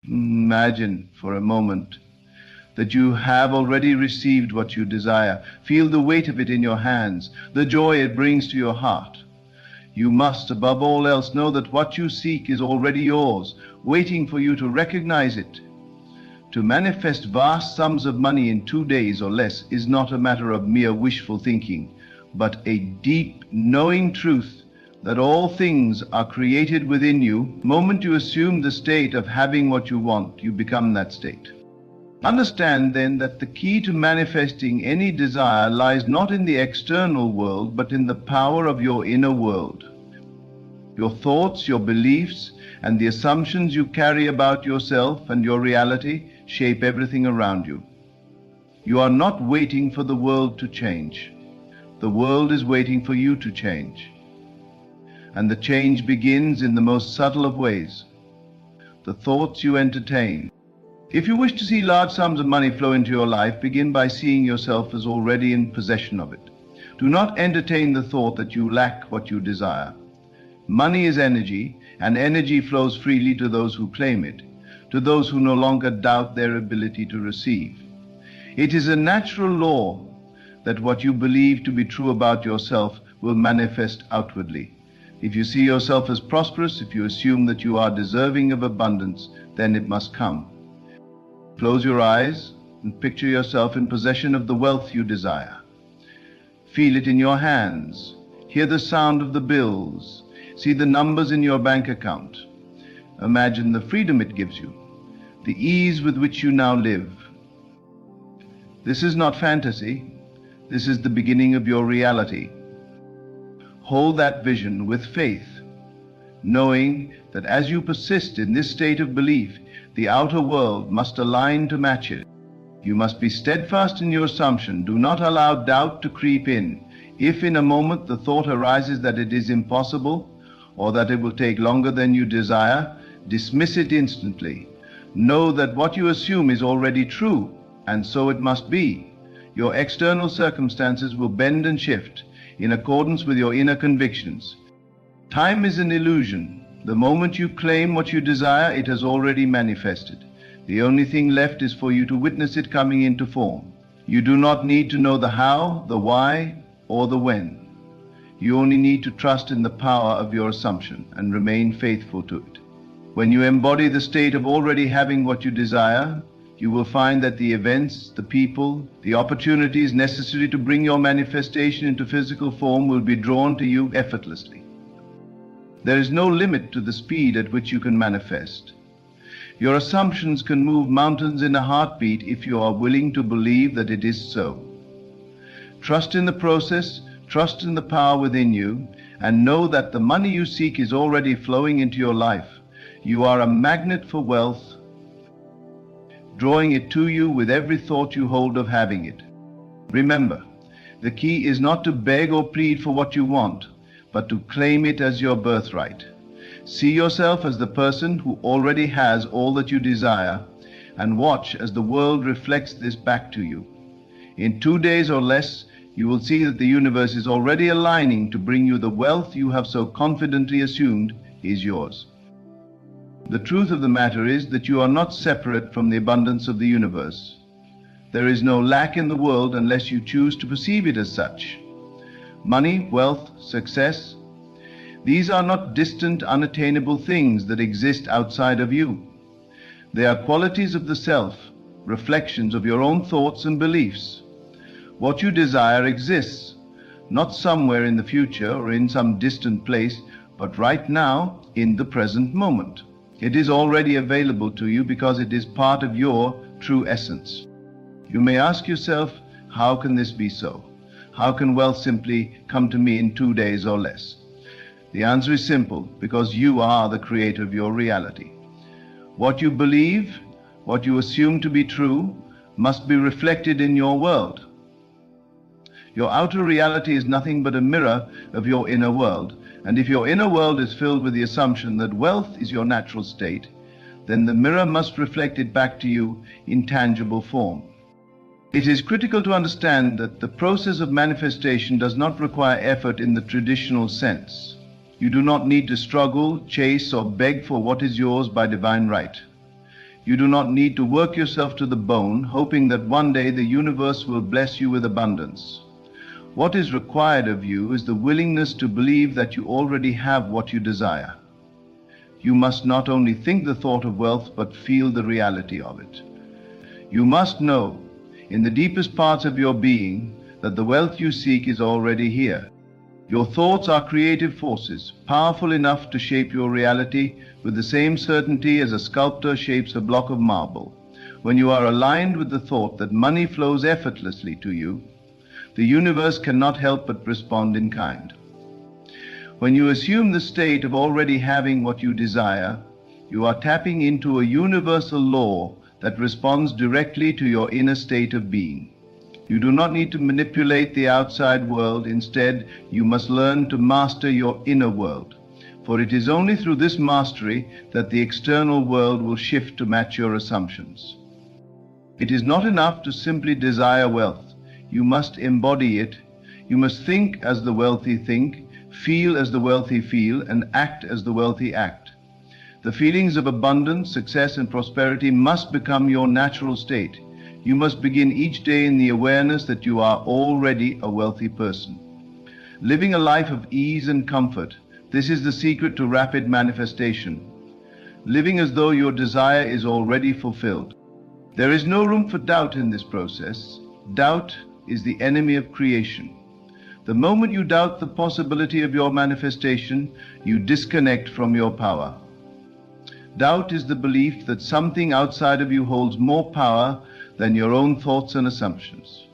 Imagine for a moment that you have already received what you desire. Feel the weight of it in your hands, the joy it brings to your heart. You must, above all else, know that what you seek is already yours, waiting for you to recognize it. To manifest vast sums of money in 2 days or less is not a matter of mere wishful thinking, but a deep, knowing truth that all things are created within you. The moment you assume the state of having what you want, you become that state. Understand then that the key to manifesting any desire lies not in the external world, but in the power of your inner world. Your thoughts, your beliefs, and the assumptions you carry about yourself and your reality shape everything around you. You are not waiting for the world to change. The world is waiting for you to change. And the change begins in the most subtle of ways. The thoughts you entertain. If you wish to see large sums of money flow into your life, begin by seeing yourself as already in possession of it. Do not entertain the thought that you lack what you desire. Money is energy, and energy flows freely to those who claim it, to those who no longer doubt their ability to receive. It is a natural law that what you believe to be true about yourself will manifest outwardly. If you see yourself as prosperous, if you assume that you are deserving of abundance, then it must come. Close your eyes and picture yourself in possession of the wealth you desire. Feel it in your hands. Hear the sound of the bills. See the numbers in your bank account. Imagine the freedom it gives you, the ease with which you now live. This is not fantasy. This is the beginning of your reality. Hold that vision with faith, knowing that as you persist in this state of belief, the outer world must align to match it. You must be steadfast in your assumption. Do not allow doubt to creep in. If in a moment the thought arises that it is impossible or that it will take longer than you desire, dismiss it instantly. Know that what you assume is already true, and so it must be. Your external circumstances will bend and shift in accordance with your inner convictions. Time is an illusion. The moment you claim what you desire, it has already manifested. The only thing left is for you to witness it coming into form. You do not need to know the how, the why, or the when. You only need to trust in the power of your assumption and remain faithful to it. When you embody the state of already having what you desire, you will find that the events, the people, the opportunities necessary to bring your manifestation into physical form will be drawn to you effortlessly. There is no limit to the speed at which you can manifest. Your assumptions can move mountains in a heartbeat if you are willing to believe that it is so. Trust in the process, trust in the power within you, and know that the money you seek is already flowing into your life. You are a magnet for wealth, drawing it to you with every thought you hold of having it. Remember, the key is not to beg or plead for what you want, but to claim it as your birthright. See yourself as the person who already has all that you desire, and watch as the world reflects this back to you. In 2 days or less, you will see that the universe is already aligning to bring you the wealth you have so confidently assumed is yours. The truth of the matter is that you are not separate from the abundance of the universe. There is no lack in the world unless you choose to perceive it as such. Money, wealth, success, these are not distant, unattainable things that exist outside of you. They are qualities of the self, reflections of your own thoughts and beliefs. What you desire exists, not somewhere in the future or in some distant place, but right now, in the present moment. It is already available to you because it is part of your true essence. You may ask yourself, how can this be so? How can wealth simply come to me in 2 days or less? The answer is simple, because you are the creator of your reality. What you believe, what you assume to be true, must be reflected in your world. Your outer reality is nothing but a mirror of your inner world, and if your inner world is filled with the assumption that wealth is your natural state, then the mirror must reflect it back to you in tangible form. It is critical to understand that the process of manifestation does not require effort in the traditional sense. You do not need to struggle, chase, or beg for what is yours by divine right. You do not need to work yourself to the bone, hoping that one day the universe will bless you with abundance. What is required of you is the willingness to believe that you already have what you desire. You must not only think the thought of wealth, but feel the reality of it. You must know, in the deepest parts of your being, that the wealth you seek is already here. Your thoughts are creative forces, powerful enough to shape your reality with the same certainty as a sculptor shapes a block of marble. When you are aligned with the thought that money flows effortlessly to you, the universe cannot help but respond in kind. When you assume the state of already having what you desire, you are tapping into a universal law that responds directly to your inner state of being. You do not need to manipulate the outside world. Instead, you must learn to master your inner world. For it is only through this mastery that the external world will shift to match your assumptions. It is not enough to simply desire wealth. You must embody it. You must think as the wealthy think, feel as the wealthy feel, and act as the wealthy act. The feelings of abundance, success, and prosperity must become your natural state. You must begin each day in the awareness that you are already a wealthy person. Living a life of ease and comfort, this is the secret to rapid manifestation. Living as though your desire is already fulfilled. There is no room for doubt in this process. Doubt is the enemy of creation. The moment you doubt the possibility of your manifestation, you disconnect from your power. Doubt is the belief that something outside of you holds more power than your own thoughts and assumptions.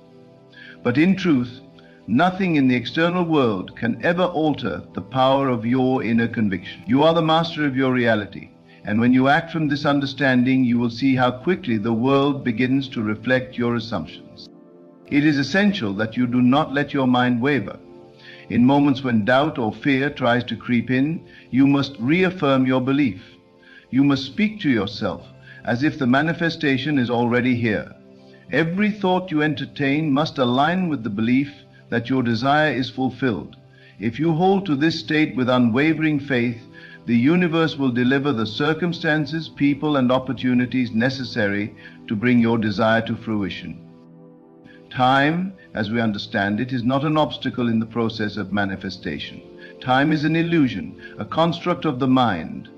But in truth, nothing in the external world can ever alter the power of your inner conviction. You are the master of your reality, and when you act from this understanding, you will see how quickly the world begins to reflect your assumptions. It is essential that you do not let your mind waver. In moments when doubt or fear tries to creep in, you must reaffirm your belief. You must speak to yourself as if the manifestation is already here. Every thought you entertain must align with the belief that your desire is fulfilled. If you hold to this state with unwavering faith, the universe will deliver the circumstances, people, and opportunities necessary to bring your desire to fruition. Time, as we understand it, is not an obstacle in the process of manifestation. Time is an illusion, a construct of the mind.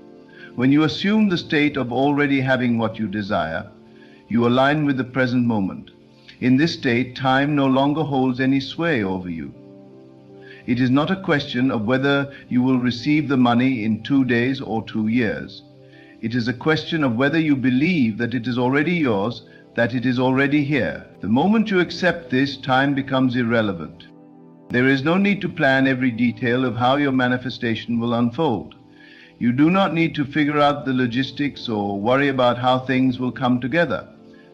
When you assume the state of already having what you desire, you align with the present moment. In this state, time no longer holds any sway over you. It is not a question of whether you will receive the money in 2 days or 2 years. It is a question of whether you believe that it is already yours, that it is already here. The moment you accept this, time becomes irrelevant. There is no need to plan every detail of how your manifestation will unfold. You do not need to figure out the logistics or worry about how things will come together.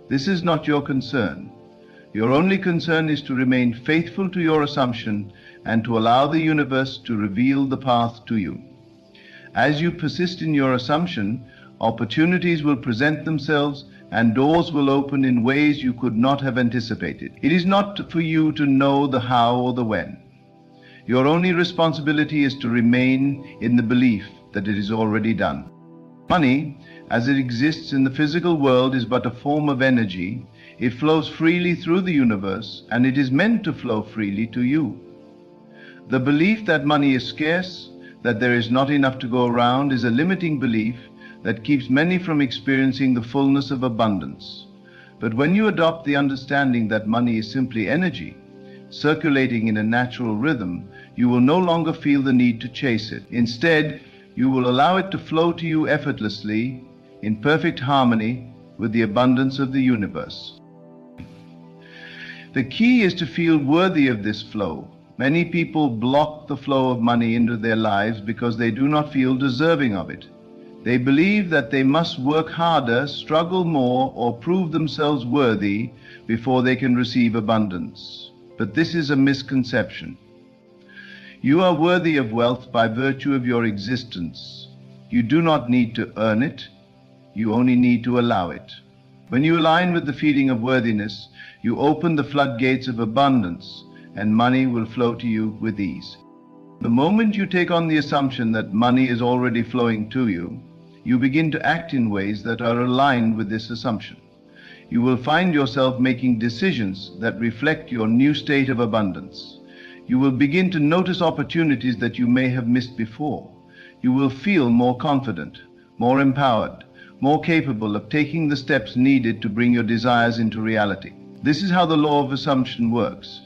This is not your concern. Your only concern is to remain faithful to your assumption and to allow the universe to reveal the path to you. As you persist in your assumption, opportunities will present themselves and doors will open in ways you could not have anticipated. It is not for you to know the how or the when. Your only responsibility is to remain in the belief that it is already done. Money, as it exists in the physical world, is but a form of energy. It flows freely through the universe, and it is meant to flow freely to you. The belief that money is scarce, that there is not enough to go around, is a limiting belief that keeps many from experiencing the fullness of abundance. But when you adopt the understanding that money is simply energy, circulating in a natural rhythm, you will no longer feel the need to chase it. Instead, you will allow it to flow to you effortlessly, in perfect harmony with the abundance of the universe. The key is to feel worthy of this flow. Many people block the flow of money into their lives because they do not feel deserving of it. They believe that they must work harder, struggle more, or prove themselves worthy before they can receive abundance. But this is a misconception. You are worthy of wealth by virtue of your existence. You do not need to earn it. You only need to allow it. When you align with the feeling of worthiness, you open the floodgates of abundance, and money will flow to you with ease. The moment you take on the assumption that money is already flowing to you, you begin to act in ways that are aligned with this assumption. You will find yourself making decisions that reflect your new state of abundance. You will begin to notice opportunities that you may have missed before. You will feel more confident, more empowered, more capable of taking the steps needed to bring your desires into reality. This is how the law of assumption works.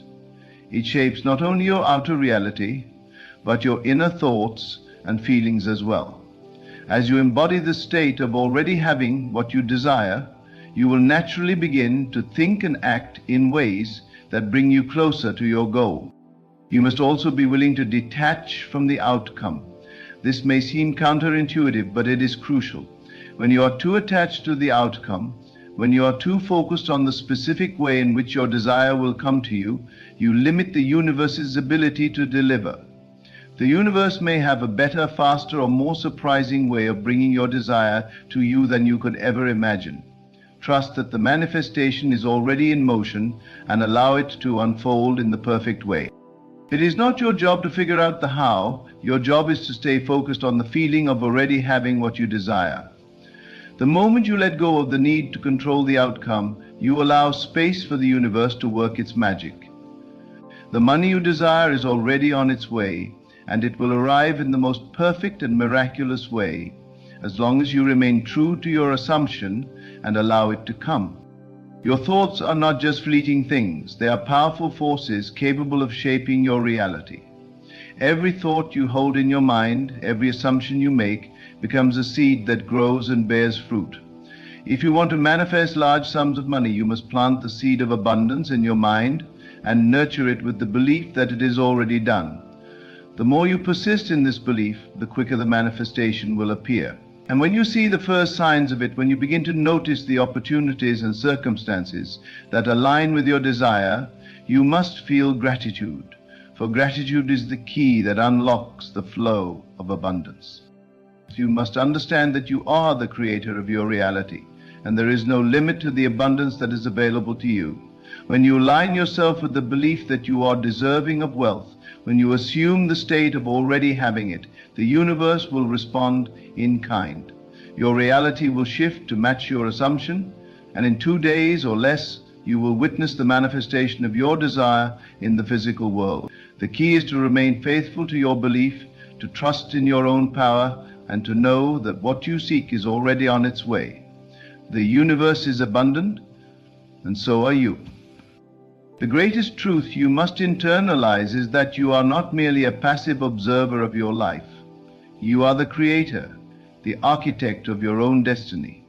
It shapes not only your outer reality, but your inner thoughts and feelings as well. As you embody the state of already having what you desire, you will naturally begin to think and act in ways that bring you closer to your goal. You must also be willing to detach from the outcome. This may seem counterintuitive, but it is crucial. When you are too attached to the outcome, when you are too focused on the specific way in which your desire will come to you, you limit the universe's ability to deliver. The universe may have a better, faster, or more surprising way of bringing your desire to you than you could ever imagine. Trust that the manifestation is already in motion and allow it to unfold in the perfect way. It is not your job to figure out the how. Your job is to stay focused on the feeling of already having what you desire. The moment you let go of the need to control the outcome, you allow space for the universe to work its magic. The money you desire is already on its way, and it will arrive in the most perfect and miraculous way, as long as you remain true to your assumption and allow it to come. Your thoughts are not just fleeting things. They are powerful forces capable of shaping your reality. Every thought you hold in your mind, every assumption you make, becomes a seed that grows and bears fruit. If you want to manifest large sums of money, you must plant the seed of abundance in your mind and nurture it with the belief that it is already done. The more you persist in this belief, the quicker the manifestation will appear. And when you see the first signs of it, when you begin to notice the opportunities and circumstances that align with your desire, you must feel gratitude, for gratitude is the key that unlocks the flow of abundance. You must understand that you are the creator of your reality, and there is no limit to the abundance that is available to you. When you align yourself with the belief that you are deserving of wealth, when you assume the state of already having it, the universe will respond in kind. Your reality will shift to match your assumption, and in 2 days or less, you will witness the manifestation of your desire in the physical world. The key is to remain faithful to your belief, to trust in your own power, and to know that what you seek is already on its way. The universe is abundant, and so are you. The greatest truth you must internalize is that you are not merely a passive observer of your life. You are the creator, the architect of your own destiny.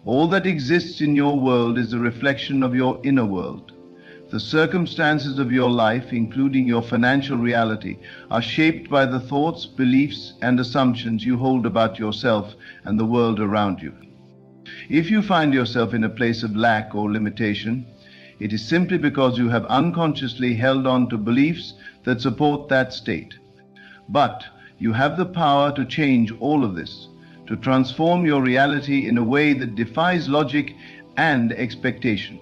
All that exists in your world is a reflection of your inner world. The circumstances of your life, including your financial reality, are shaped by the thoughts, beliefs, and assumptions you hold about yourself and the world around you. If you find yourself in a place of lack or limitation, it is simply because you have unconsciously held on to beliefs that support that state. But you have the power to change all of this, to transform your reality in a way that defies logic and expectation.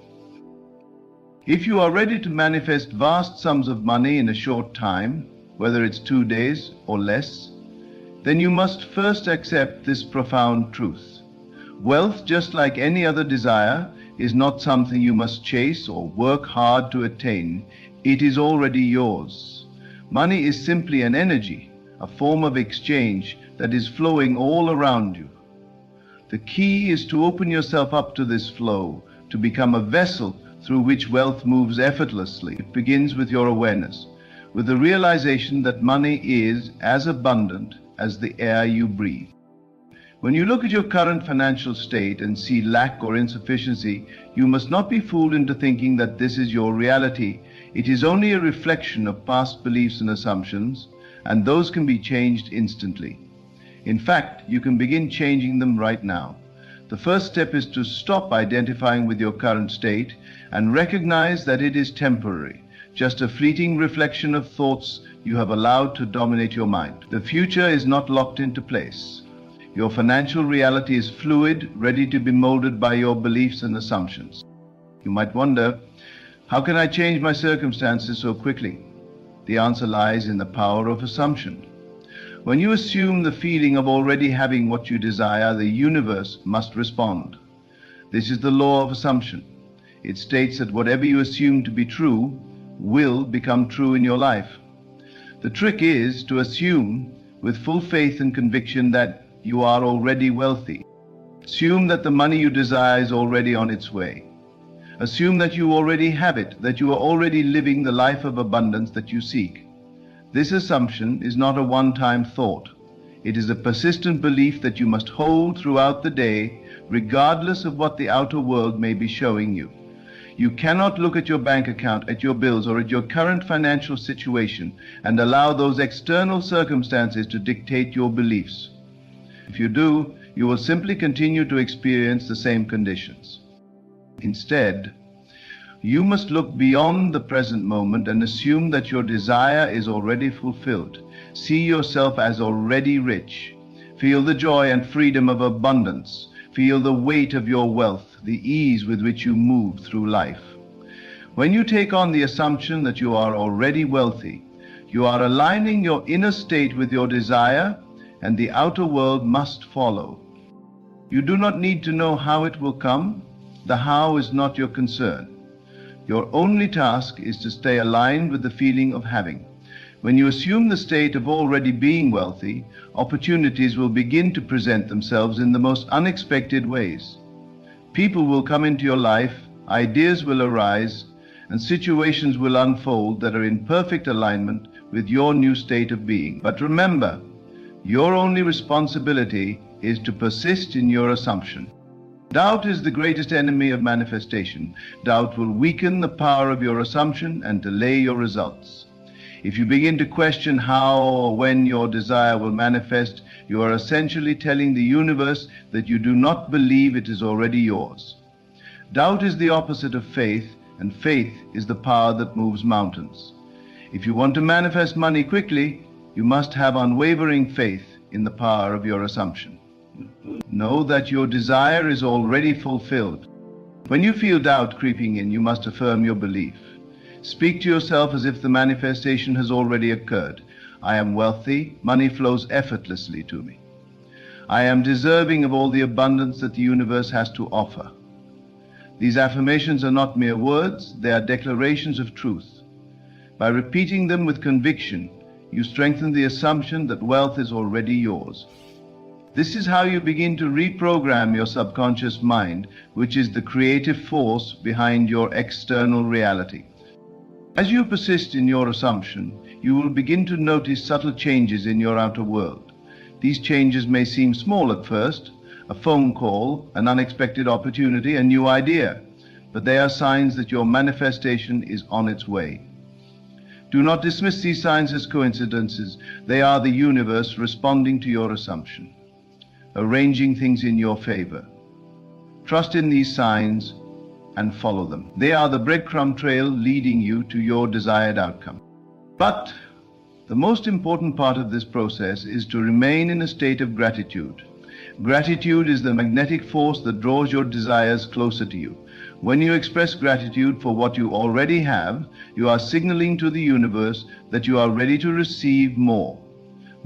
If you are ready to manifest vast sums of money in a short time, whether it's 2 days or less, then you must first accept this profound truth. Wealth, just like any other desire, is not something you must chase or work hard to attain. It is already yours. Money is simply an energy, a form of exchange that is flowing all around you. The key is to open yourself up to this flow, to become a vessel through which wealth moves effortlessly. It begins with your awareness, with the realization that money is as abundant as the air you breathe. When you look at your current financial state and see lack or insufficiency, you must not be fooled into thinking that this is your reality. It is only a reflection of past beliefs and assumptions, and those can be changed instantly. In fact, you can begin changing them right now. The first step is to stop identifying with your current state and recognize that it is temporary, just a fleeting reflection of thoughts you have allowed to dominate your mind. The future is not locked into place. Your financial reality is fluid, ready to be molded by your beliefs and assumptions. You might wonder, how can I change my circumstances so quickly? The answer lies in the power of assumption. When you assume the feeling of already having what you desire, the universe must respond. This is the law of assumption. It states that whatever you assume to be true will become true in your life. The trick is to assume with full faith and conviction that you are already wealthy. Assume that the money you desire is already on its way. Assume that you already have it, that you are already living the life of abundance that you seek. This assumption is not a one-time thought. It is a persistent belief that you must hold throughout the day, regardless of what the outer world may be showing you. You cannot look at your bank account, at your bills, or at your current financial situation and allow those external circumstances to dictate your beliefs. If you do, you will simply continue to experience the same conditions. Instead, you must look beyond the present moment and assume that your desire is already fulfilled. See yourself as already rich. Feel the joy and freedom of abundance. Feel the weight of your wealth, the ease with which you move through life. When you take on the assumption that you are already wealthy, you are aligning your inner state with your desire, and the outer world must follow. You do not need to know how it will come. The how is not your concern. Your only task is to stay aligned with the feeling of having. When you assume the state of already being wealthy, opportunities will begin to present themselves in the most unexpected ways. People will come into your life, ideas will arise, and situations will unfold that are in perfect alignment with your new state of being. But remember, your only responsibility is to persist in your assumption. Doubt is the greatest enemy of manifestation. Doubt will weaken the power of your assumption and delay your results. If you begin to question how or when your desire will manifest, you are essentially telling the universe that you do not believe it is already yours. Doubt is the opposite of faith, and faith is the power that moves mountains. If you want to manifest money quickly, you must have unwavering faith in the power of your assumption. Know that your desire is already fulfilled. When you feel doubt creeping in, you must affirm your belief. Speak to yourself as if the manifestation has already occurred. I am wealthy, money flows effortlessly to me. I am deserving of all the abundance that the universe has to offer. These affirmations are not mere words, they are declarations of truth. By repeating them with conviction, you strengthen the assumption that wealth is already yours. This is how you begin to reprogram your subconscious mind, which is the creative force behind your external reality. As you persist in your assumption, you will begin to notice subtle changes in your outer world. These changes may seem small at first, a phone call, an unexpected opportunity, a new idea, but they are signs that your manifestation is on its way. Do not dismiss these signs as coincidences. They are the universe responding to your assumption, arranging things in your favor. Trust in these signs and follow them. They are the breadcrumb trail leading you to your desired outcome. But the most important part of this process is to remain in a state of gratitude. Gratitude is the magnetic force that draws your desires closer to you. When you express gratitude for what you already have, you are signaling to the universe that you are ready to receive more.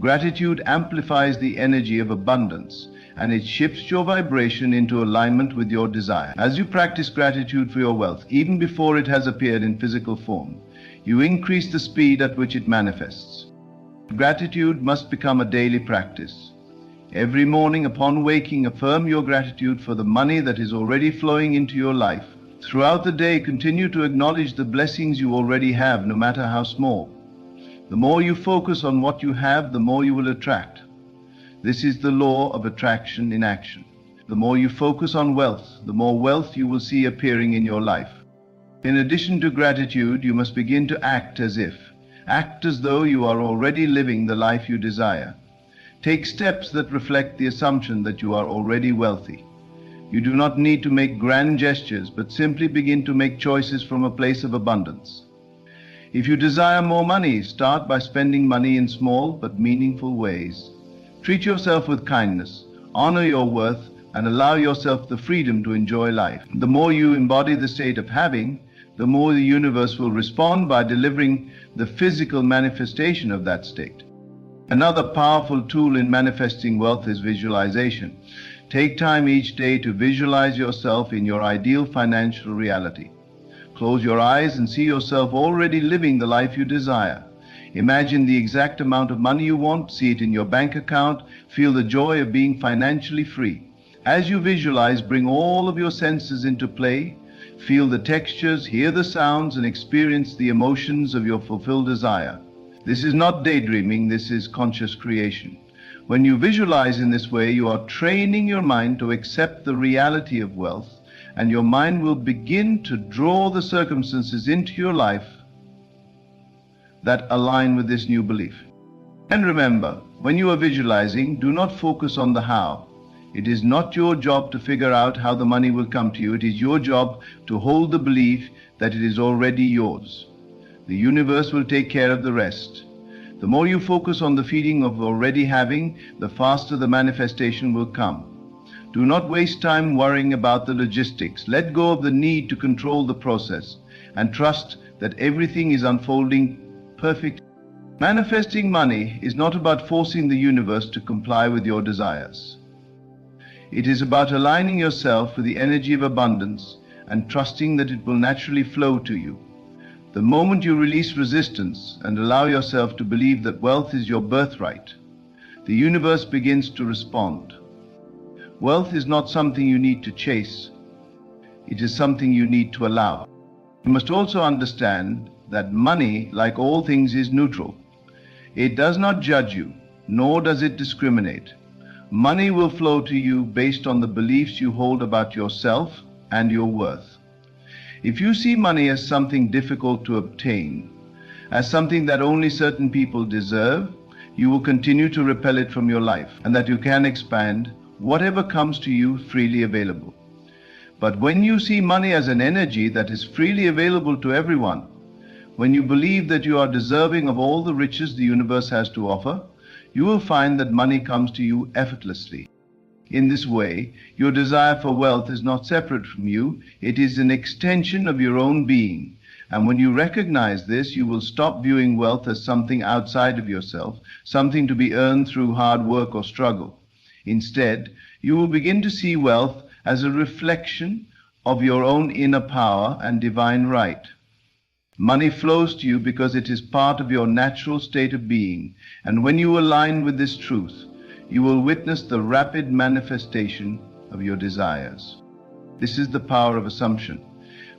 Gratitude amplifies the energy of abundance, and it shifts your vibration into alignment with your desire. As you practice gratitude for your wealth, even before it has appeared in physical form, you increase the speed at which it manifests. Gratitude must become a daily practice. Every morning upon waking, affirm your gratitude for the money that is already flowing into your life. Throughout the day, continue to acknowledge the blessings you already have, no matter how small. The more you focus on what you have, the more you will attract. This is the law of attraction in action. The more you focus on wealth, the more wealth you will see appearing in your life. In addition to gratitude, you must begin to act as if. Act as though you are already living the life you desire. Take steps that reflect the assumption that you are already wealthy. You do not need to make grand gestures, but simply begin to make choices from a place of abundance. If you desire more money, start by spending money in small but meaningful ways. Treat yourself with kindness, honor your worth, and allow yourself the freedom to enjoy life. The more you embody the state of having, the more the universe will respond by delivering the physical manifestation of that state. Another powerful tool in manifesting wealth is visualization. Take time each day to visualize yourself in your ideal financial reality. Close your eyes and see yourself already living the life you desire. Imagine the exact amount of money you want, see it in your bank account, feel the joy of being financially free. As you visualize, bring all of your senses into play, feel the textures, hear the sounds, and experience the emotions of your fulfilled desire. This is not daydreaming, this is conscious creation. When you visualize in this way, you are training your mind to accept the reality of wealth, and your mind will begin to draw the circumstances into your life that align with this new belief. And remember, when you are visualizing, do not focus on the how. It is not your job to figure out how the money will come to you. It is your job to hold the belief that it is already yours. The universe will take care of the rest. The more you focus on the feeling of already having, the faster the manifestation will come. Do not waste time worrying about the logistics. Let go of the need to control the process and trust that everything is unfolding perfect. Manifesting money is not about forcing the universe to comply with your desires. It is about aligning yourself with the energy of abundance and trusting that it will naturally flow to you. The moment you release resistance and allow yourself to believe that wealth is your birthright, the universe begins to respond. Wealth is not something you need to chase. It is something you need to allow. You must also understand that money, like all things, is neutral. It does not judge you, nor does it discriminate. Money will flow to you based on the beliefs you hold about yourself and your worth. If you see money as something difficult to obtain, as something that only certain people deserve, you will continue to repel it from your life, and that you can expand whatever comes to you freely available. But when you see money as an energy that is freely available to everyone, when you believe that you are deserving of all the riches the universe has to offer, you will find that money comes to you effortlessly. In this way, your desire for wealth is not separate from you, it is an extension of your own being. And when you recognize this, you will stop viewing wealth as something outside of yourself, something to be earned through hard work or struggle. Instead, you will begin to see wealth as a reflection of your own inner power and divine right. Money flows to you because it is part of your natural state of being, and when you align with this truth, you will witness the rapid manifestation of your desires. This is the power of assumption.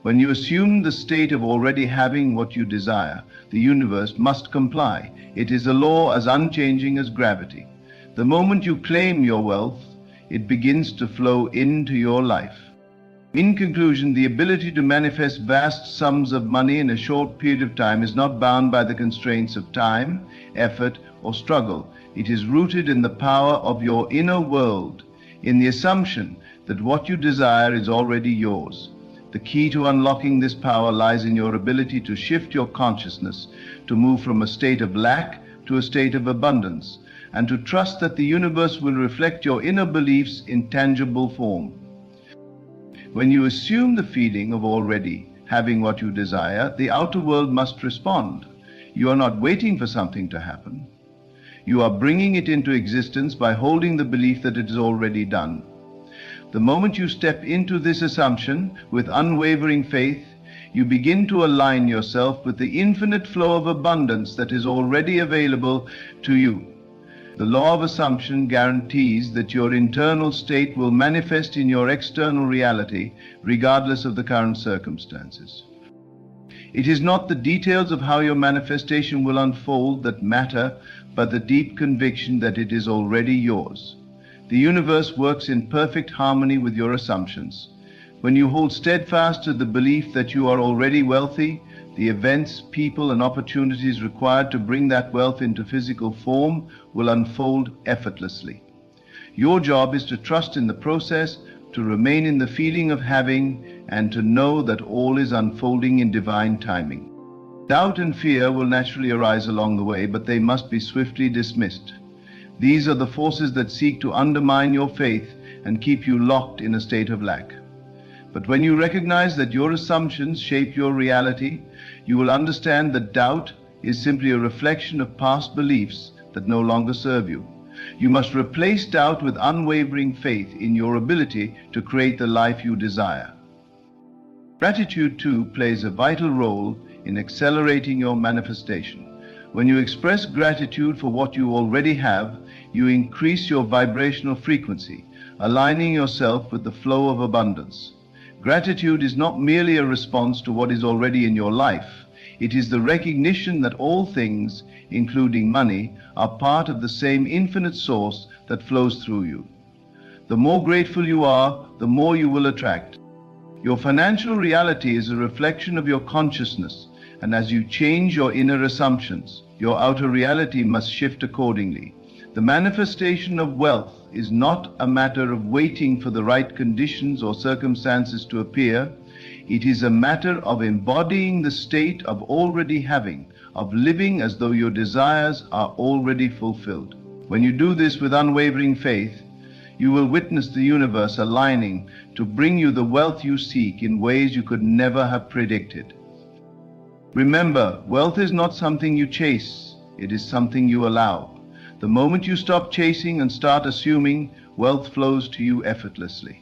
When you assume the state of already having what you desire, the universe must comply. It is a law as unchanging as gravity. The moment you claim your wealth, it begins to flow into your life. In conclusion, the ability to manifest vast sums of money in a short period of time is not bound by the constraints of time, effort, or struggle. It is rooted in the power of your inner world, in the assumption that what you desire is already yours. The key to unlocking this power lies in your ability to shift your consciousness, to move from a state of lack to a state of abundance, and to trust that the universe will reflect your inner beliefs in tangible form. When you assume the feeling of already having what you desire, the outer world must respond. You are not waiting for something to happen. You are bringing it into existence by holding the belief that it is already done. The moment you step into this assumption with unwavering faith, you begin to align yourself with the infinite flow of abundance that is already available to you. The law of assumption guarantees that your internal state will manifest in your external reality, regardless of the current circumstances. It is not the details of how your manifestation will unfold that matter, but the deep conviction that it is already yours. The universe works in perfect harmony with your assumptions. When you hold steadfast to the belief that you are already wealthy, the events, people, and opportunities required to bring that wealth into physical form will unfold effortlessly. Your job is to trust in the process, to remain in the feeling of having, and to know that all is unfolding in divine timing. Doubt and fear will naturally arise along the way, but they must be swiftly dismissed. These are the forces that seek to undermine your faith and keep you locked in a state of lack. But when you recognize that your assumptions shape your reality, you will understand that doubt is simply a reflection of past beliefs that no longer serve you. You must replace doubt with unwavering faith in your ability to create the life you desire. Gratitude, too, plays a vital role in accelerating your manifestation. When you express gratitude for what you already have, you increase your vibrational frequency, aligning yourself with the flow of abundance. Gratitude is not merely a response to what is already in your life. It is the recognition that all things, including money, are part of the same infinite source that flows through you. The more grateful you are, the more you will attract. Your financial reality is a reflection of your consciousness, and as you change your inner assumptions, your outer reality must shift accordingly. The manifestation of wealth is not a matter of waiting for the right conditions or circumstances to appear. It is a matter of embodying the state of already having, of living as though your desires are already fulfilled. When you do this with unwavering faith, you will witness the universe aligning to bring you the wealth you seek in ways you could never have predicted. Remember, wealth is not something you chase, it is something you allow. The moment you stop chasing and start assuming, wealth flows to you effortlessly.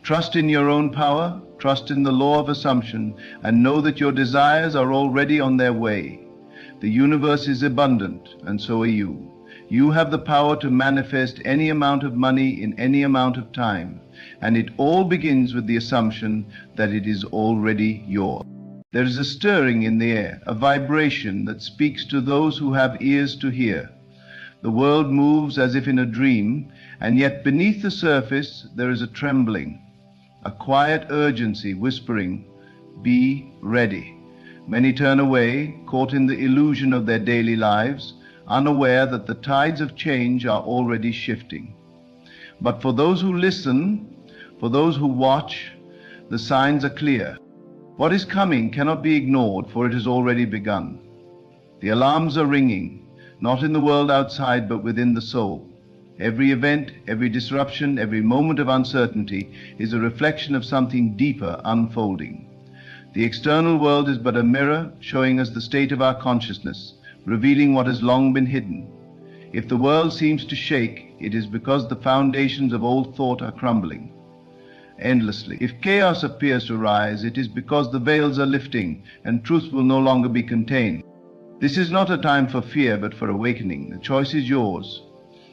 Trust in your own power, trust in the law of assumption, and know that your desires are already on their way. The universe is abundant, and so are you. You have the power to manifest any amount of money in any amount of time, and it all begins with the assumption that it is already yours. There is a stirring in the air, a vibration that speaks to those who have ears to hear. The world moves as if in a dream, and yet beneath the surface there is a trembling, a quiet urgency whispering, "Be ready." Many turn away, caught in the illusion of their daily lives, unaware that the tides of change are already shifting. But for those who listen, for those who watch, the signs are clear. What is coming cannot be ignored, for it has already begun. The alarms are ringing, not in the world outside, but within the soul. Every event, every disruption, every moment of uncertainty is a reflection of something deeper unfolding. The external world is but a mirror showing us the state of our consciousness, revealing what has long been hidden. If the world seems to shake, it is because the foundations of old thought are crumbling endlessly. If chaos appears to rise, it is because the veils are lifting and truth will no longer be contained. This is not a time for fear, but for awakening. The choice is yours: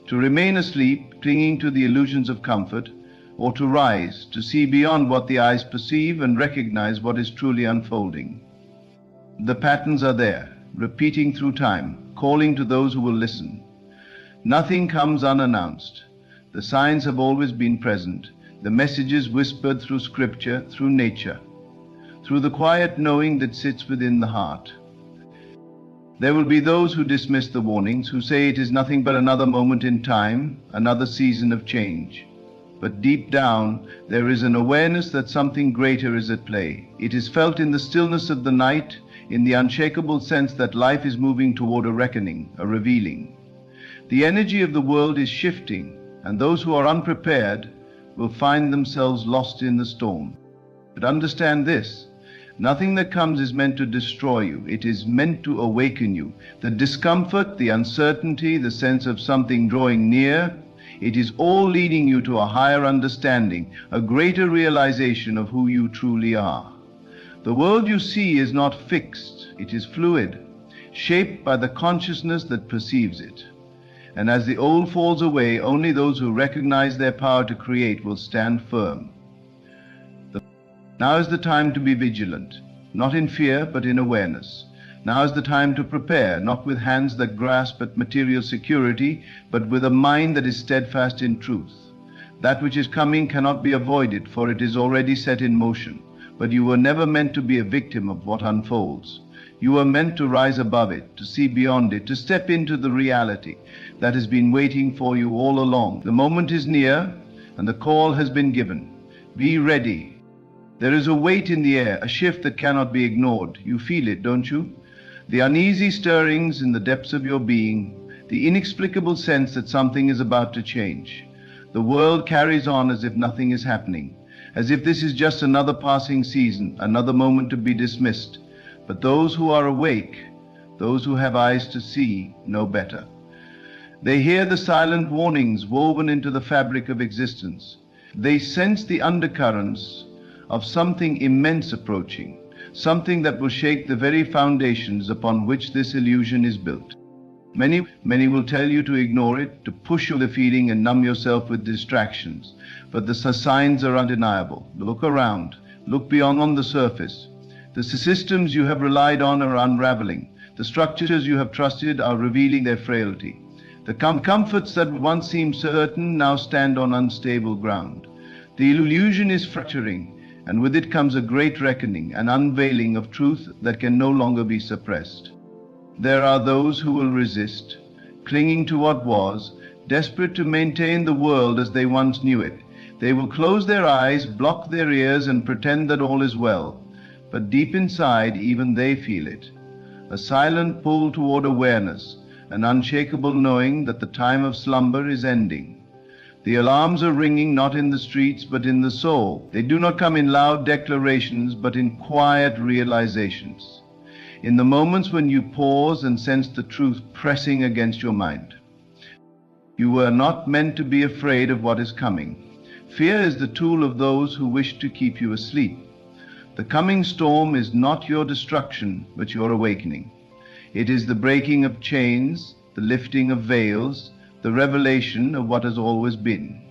to remain asleep, clinging to the illusions of comfort, or to rise, to see beyond what the eyes perceive and recognize what is truly unfolding. The patterns are there, repeating through time, calling to those who will listen. Nothing comes unannounced. The signs have always been present, the messages whispered through scripture, through nature, through the quiet knowing that sits within the heart. There will be those who dismiss the warnings, who say it is nothing but another moment in time, another season of change. But deep down, there is an awareness that something greater is at play. It is felt in the stillness of the night, in the unshakable sense that life is moving toward a reckoning, a revealing. The energy of the world is shifting, and those who are unprepared will find themselves lost in the storm. But understand this: nothing that comes is meant to destroy you. It is meant to awaken you. The discomfort, the uncertainty, the sense of something drawing near, it is all leading you to a higher understanding, a greater realization of who you truly are. The world you see is not fixed, it is fluid, shaped by the consciousness that perceives it. And as the old falls away, only those who recognize their power to create will stand firm. Now is the time to be vigilant, not in fear, but in awareness. Now is the time to prepare, not with hands that grasp at material security, but with a mind that is steadfast in truth. That which is coming cannot be avoided, for it is already set in motion. But you were never meant to be a victim of what unfolds. You were meant to rise above it, to see beyond it, to step into the reality that has been waiting for you all along. The moment is near, and the call has been given. Be ready. There is a weight in the air, a shift that cannot be ignored. You feel it, don't you? The uneasy stirrings in the depths of your being, the inexplicable sense that something is about to change. The world carries on as if nothing is happening, as if this is just another passing season, another moment to be dismissed. But those who are awake, those who have eyes to see, know better. They hear the silent warnings woven into the fabric of existence. They sense the undercurrents of something immense approaching, something that will shake the very foundations upon which this illusion is built. Many will tell you to ignore it, to push the feeling and numb yourself with distractions. But the signs are undeniable. Look around. Look beyond the surface. The systems you have relied on are unraveling. The structures you have trusted are revealing their frailty. The comforts that once seemed certain now stand on unstable ground. The illusion is fracturing, and with it comes a great reckoning, an unveiling of truth that can no longer be suppressed. There are those who will resist, clinging to what was, desperate to maintain the world as they once knew it. They will close their eyes, block their ears, and pretend that all is well. But deep inside, even they feel it. A silent pull toward awareness, an unshakable knowing that the time of slumber is ending. The alarms are ringing not in the streets but in the soul. They do not come in loud declarations but in quiet realizations. In the moments when you pause and sense the truth pressing against your mind. You were not meant to be afraid of what is coming. Fear is the tool of those who wish to keep you asleep. The coming storm is not your destruction, but your awakening. It is the breaking of chains, the lifting of veils, the revelation of what has always been.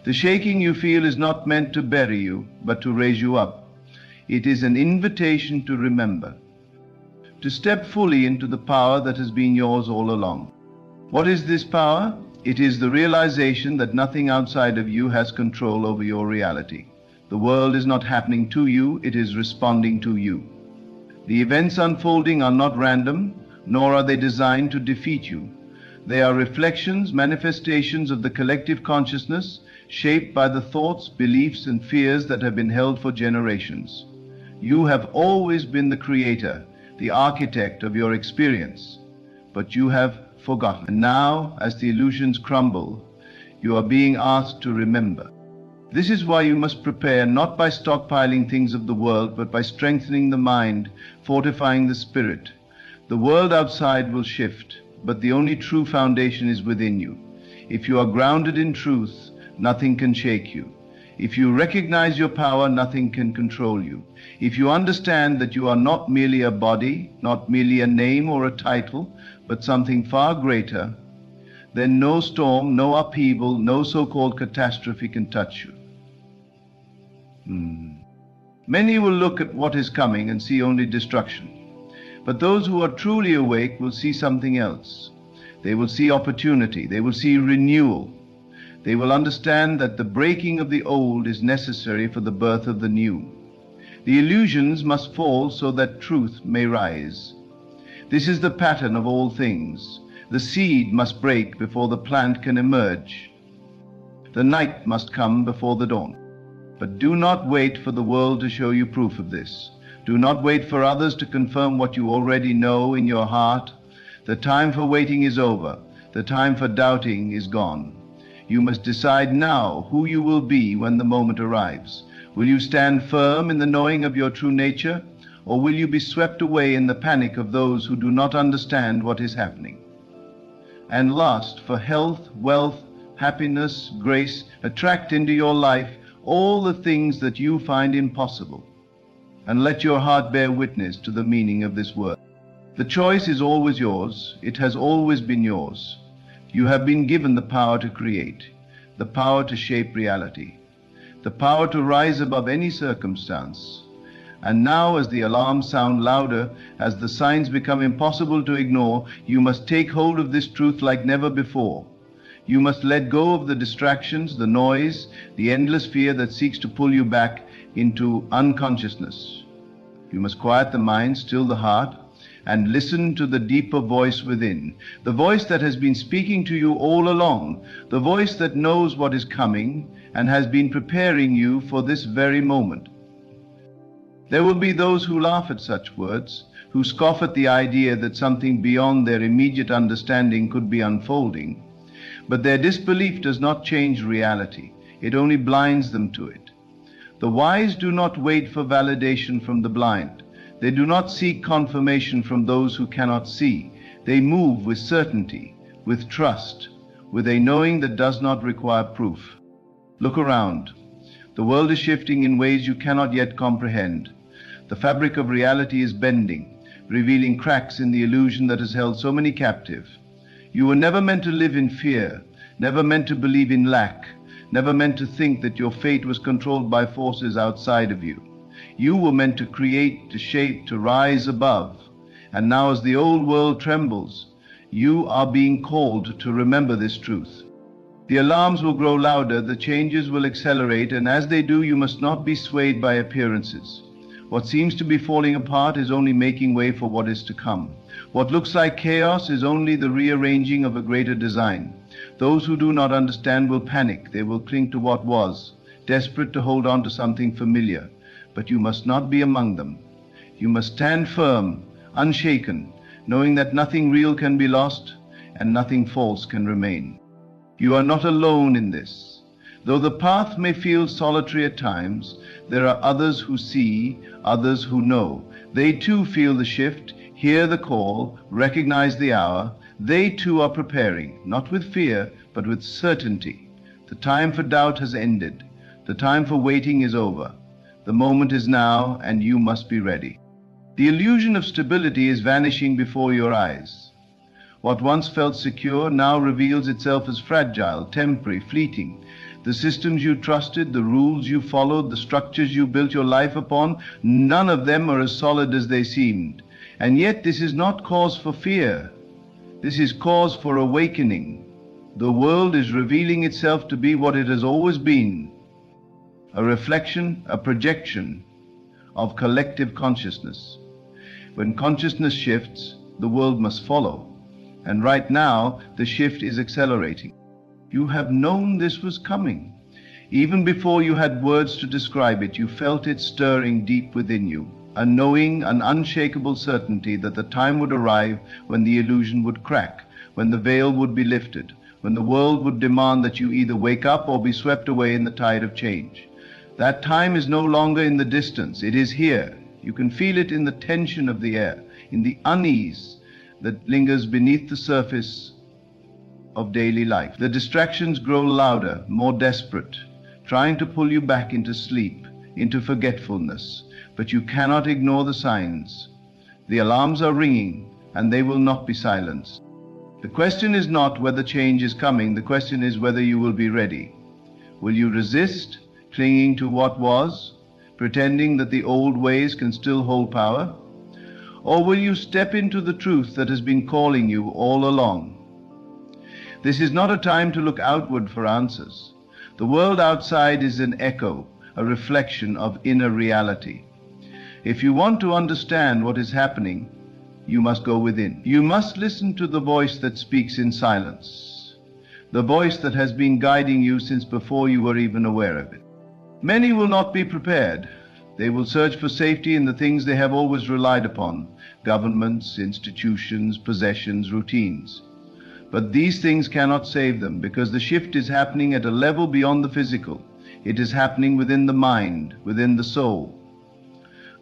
The shaking you feel is not meant to bury you, but to raise you up. It is an invitation to remember, to step fully into the power that has been yours all along. What is this power? It is the realization that nothing outside of you has control over your reality. The world is not happening to you, it is responding to you. The events unfolding are not random, nor are they designed to defeat you. They are reflections, manifestations of the collective consciousness, shaped by the thoughts, beliefs, and fears that have been held for generations. You have always been the creator, the architect of your experience, but you have forgotten. And now, as the illusions crumble, you are being asked to remember. This is why you must prepare not by stockpiling things of the world, but by strengthening the mind, fortifying the spirit. The world outside will shift, but the only true foundation is within you. If you are grounded in truth, nothing can shake you. If you recognize your power, nothing can control you. If you understand that you are not merely a body, not merely a name or a title, but something far greater, then no storm, no upheaval, no so-called catastrophe can touch you. Many will look at what is coming and see only destruction. But those who are truly awake will see something else. They will see opportunity. They will see renewal. They will understand that the breaking of the old is necessary for the birth of the new. The illusions must fall so that truth may rise. This is the pattern of all things. The seed must break before the plant can emerge. The night must come before the dawn. But do not wait for the world to show you proof of this. Do not wait for others to confirm what you already know in your heart. The time for waiting is over. The time for doubting is gone. You must decide now who you will be when the moment arrives. Will you stand firm in the knowing of your true nature, or will you be swept away in the panic of those who do not understand what is happening? And last, for health, wealth, happiness, grace, attract into your life all the things that you find impossible, and let your heart bear witness to the meaning of this word. The choice is always yours. It has always been yours. You have been given the power to create, the power to shape reality, the power to rise above any circumstance. And now, as the alarms sound louder, as the signs become impossible to ignore, you must take hold of this truth like never before. You must let go of the distractions, the noise, the endless fear that seeks to pull you back into unconsciousness. You must quiet the mind, still the heart, and listen to the deeper voice within, the voice that has been speaking to you all along, the voice that knows what is coming and has been preparing you for this very moment. There will be those who laugh at such words, who scoff at the idea that something beyond their immediate understanding could be unfolding. But their disbelief does not change reality. It only blinds them to it. The wise do not wait for validation from the blind. They do not seek confirmation from those who cannot see. They move with certainty, with trust, with a knowing that does not require proof. Look around. The world is shifting in ways you cannot yet comprehend. The fabric of reality is bending, revealing cracks in the illusion that has held so many captive. You were never meant to live in fear, never meant to believe in lack, never meant to think that your fate was controlled by forces outside of you. You were meant to create, to shape, to rise above. And now as the old world trembles, you are being called to remember this truth. The alarms will grow louder, the changes will accelerate, and as they do, you must not be swayed by appearances. What seems to be falling apart is only making way for what is to come. What looks like chaos is only the rearranging of a greater design. Those who do not understand will panic. They will cling to what was, desperate to hold on to something familiar. But you must not be among them. You must stand firm, unshaken, knowing that nothing real can be lost and nothing false can remain. You are not alone in this. Though the path may feel solitary at times, there are others who see, others who know. They too feel the shift, hear the call, recognize the hour. They too are preparing, not with fear, but with certainty. The time for doubt has ended. The time for waiting is over. The moment is now, and you must be ready. The illusion of stability is vanishing before your eyes. What once felt secure now reveals itself as fragile, temporary, fleeting. The systems you trusted, the rules you followed, the structures you built your life upon, none of them are as solid as they seemed. And yet this is not cause for fear. This is cause for awakening. The world is revealing itself to be what it has always been, a reflection, a projection of collective consciousness. When consciousness shifts, the world must follow. And right now, the shift is accelerating. You have known this was coming. Even before you had words to describe it, you felt it stirring deep within you, a knowing, an unshakable certainty that the time would arrive when the illusion would crack, when the veil would be lifted, when the world would demand that you either wake up or be swept away in the tide of change. That time is no longer in the distance. It is here. You can feel it in the tension of the air, in the unease that lingers beneath the surface of daily life. The distractions grow louder, more desperate, trying to pull you back into sleep, into forgetfulness. But you cannot ignore the signs. The alarms are ringing, and they will not be silenced. The question is not whether change is coming. The question is whether you will be ready. Will you resist, clinging to what was, pretending that the old ways can still hold power? Or will you step into the truth that has been calling you all along? This is not a time to look outward for answers. The world outside is an echo, a reflection of inner reality. If you want to understand what is happening, you must go within. You must listen to the voice that speaks in silence, the voice that has been guiding you since before you were even aware of it. Many will not be prepared. They will search for safety in the things they have always relied upon, governments, institutions, possessions, routines. But these things cannot save them, because the shift is happening at a level beyond the physical. It is happening within the mind, within the soul.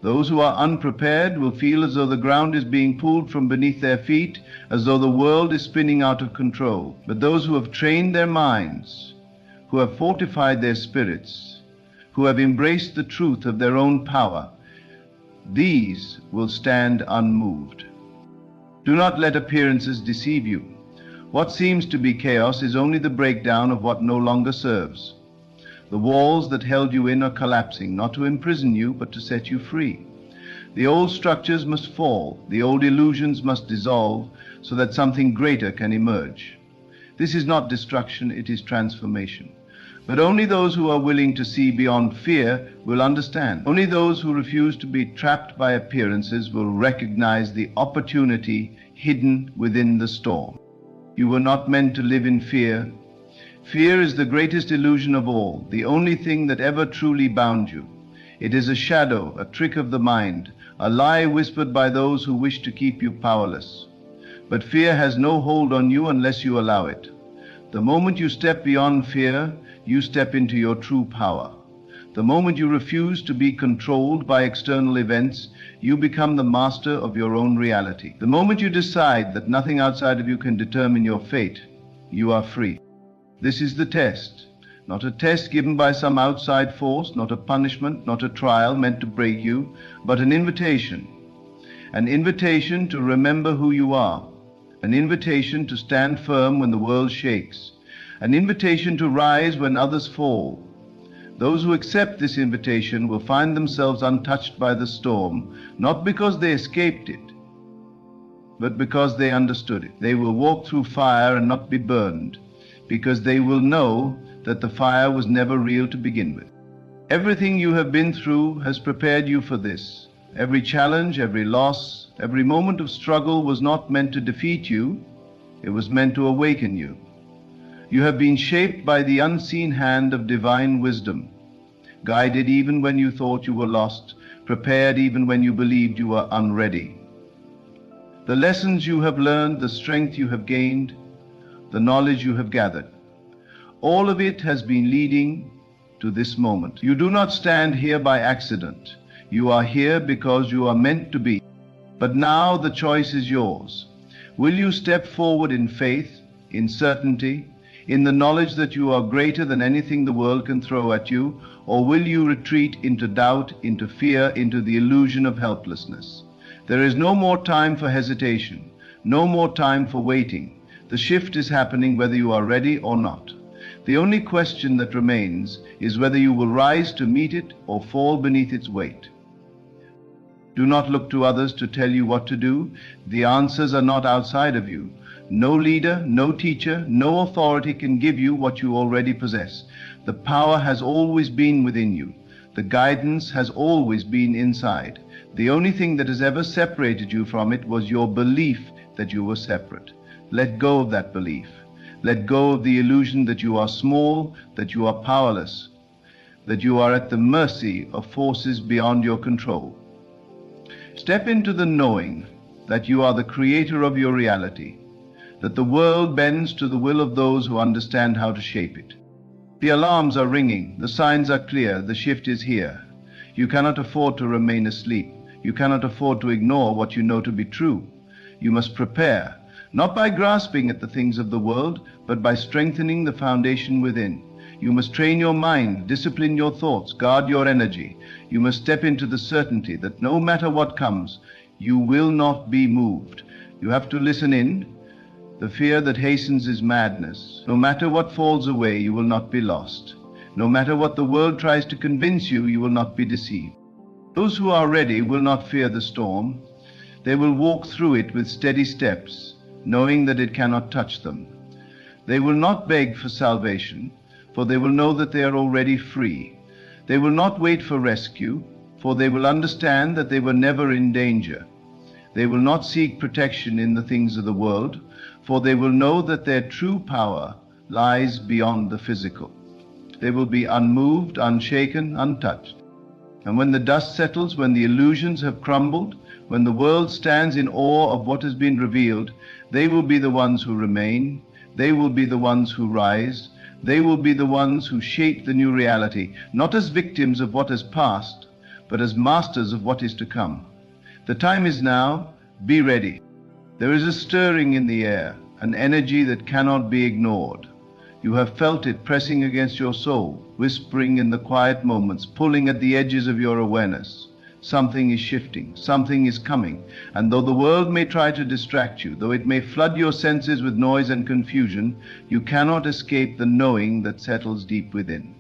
Those who are unprepared will feel as though the ground is being pulled from beneath their feet, as though the world is spinning out of control. But those who have trained their minds, who have fortified their spirits, who have embraced the truth of their own power, these will stand unmoved. Do not let appearances deceive you. What seems to be chaos is only the breakdown of what no longer serves. The walls that held you in are collapsing, not to imprison you, but to set you free. The old structures must fall, the old illusions must dissolve, so that something greater can emerge. This is not destruction, it is transformation. But only those who are willing to see beyond fear will understand. Only those who refuse to be trapped by appearances will recognize the opportunity hidden within the storm. You were not meant to live in fear. Fear is the greatest illusion of all, the only thing that ever truly bound you. It is a shadow, a trick of the mind, a lie whispered by those who wish to keep you powerless. But fear has no hold on you unless you allow it. The moment you step beyond fear, you step into your true power. The moment you refuse to be controlled by external events, you become the master of your own reality. The moment you decide that nothing outside of you can determine your fate, you are free. This is the test. Not a test given by some outside force, not a punishment, not a trial meant to break you, but an invitation. An invitation to remember who you are. An invitation to stand firm when the world shakes. An invitation to rise when others fall. Those who accept this invitation will find themselves untouched by the storm, not because they escaped it, but because they understood it. They will walk through fire and not be burned, because they will know that the fire was never real to begin with. Everything you have been through has prepared you for this. Every challenge, every loss, every moment of struggle was not meant to defeat you, it was meant to awaken you. You have been shaped by the unseen hand of divine wisdom, guided even when you thought you were lost, prepared even when you believed you were unready. The lessons you have learned, the strength you have gained, the knowledge you have gathered, all of it has been leading to this moment. You do not stand here by accident. You are here because you are meant to be. But now the choice is yours. Will you step forward in faith, in certainty, in the knowledge that you are greater than anything the world can throw at you, or will you retreat into doubt, into fear, into the illusion of helplessness? There is no more time for hesitation, no more time for waiting. The shift is happening whether you are ready or not. The only question that remains is whether you will rise to meet it or fall beneath its weight. Do not look to others to tell you what to do. The answers are not outside of you. No leader, no teacher, no authority can give you what you already possess. The power has always been within you. The guidance has always been inside. The only thing that has ever separated you from it was your belief that you were separate. Let go of that belief. Let go of the illusion that you are small, that you are powerless, that you are at the mercy of forces beyond your control. Step into the knowing that you are the creator of your reality, that the world bends to the will of those who understand how to shape it. The alarms are ringing, the signs are clear, the shift is here. You cannot afford to remain asleep. You cannot afford to ignore what you know to be true. You must prepare, not by grasping at the things of the world, but by strengthening the foundation within. You must train your mind, discipline your thoughts, guard your energy. You must step into the certainty that no matter what comes, you will not be moved. You have to listen in. The fear that hastens is madness. No matter what falls away, you will not be lost. No matter what the world tries to convince you, you will not be deceived. Those who are ready will not fear the storm. They will walk through it with steady steps, knowing that it cannot touch them. They will not beg for salvation, for they will know that they are already free. They will not wait for rescue, for they will understand that they were never in danger. They will not seek protection in the things of the world, for they will know that their true power lies beyond the physical. They will be unmoved, unshaken, untouched. And when the dust settles, when the illusions have crumbled, when the world stands in awe of what has been revealed, they will be the ones who remain. They will be the ones who rise. They will be the ones who shape the new reality, not as victims of what has passed, but as masters of what is to come. The time is now. Be ready. There is a stirring in the air, an energy that cannot be ignored. You have felt it pressing against your soul, whispering in the quiet moments, pulling at the edges of your awareness. Something is shifting, something is coming, and though the world may try to distract you, though it may flood your senses with noise and confusion, you cannot escape the knowing that settles deep within.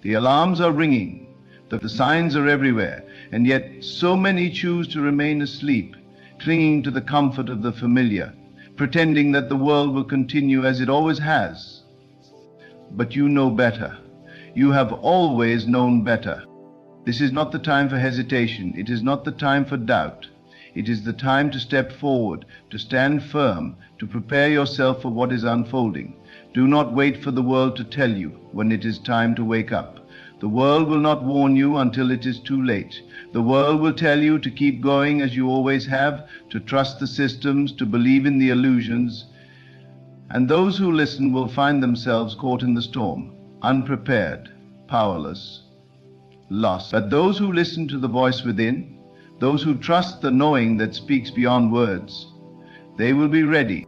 The alarms are ringing, the signs are everywhere, and yet so many choose to remain asleep, clinging to the comfort of the familiar, pretending that the world will continue as it always has. But you know better. You have always known better. This is not the time for hesitation. It is not the time for doubt. It is the time to step forward, to stand firm, to prepare yourself for what is unfolding. Do not wait for the world to tell you when it is time to wake up. The world will not warn you until it is too late. The world will tell you to keep going as you always have, to trust the systems, to believe in the illusions. And those who listen will find themselves caught in the storm, unprepared, powerless, lost. But those who listen to the voice within, those who trust the knowing that speaks beyond words, they will be ready.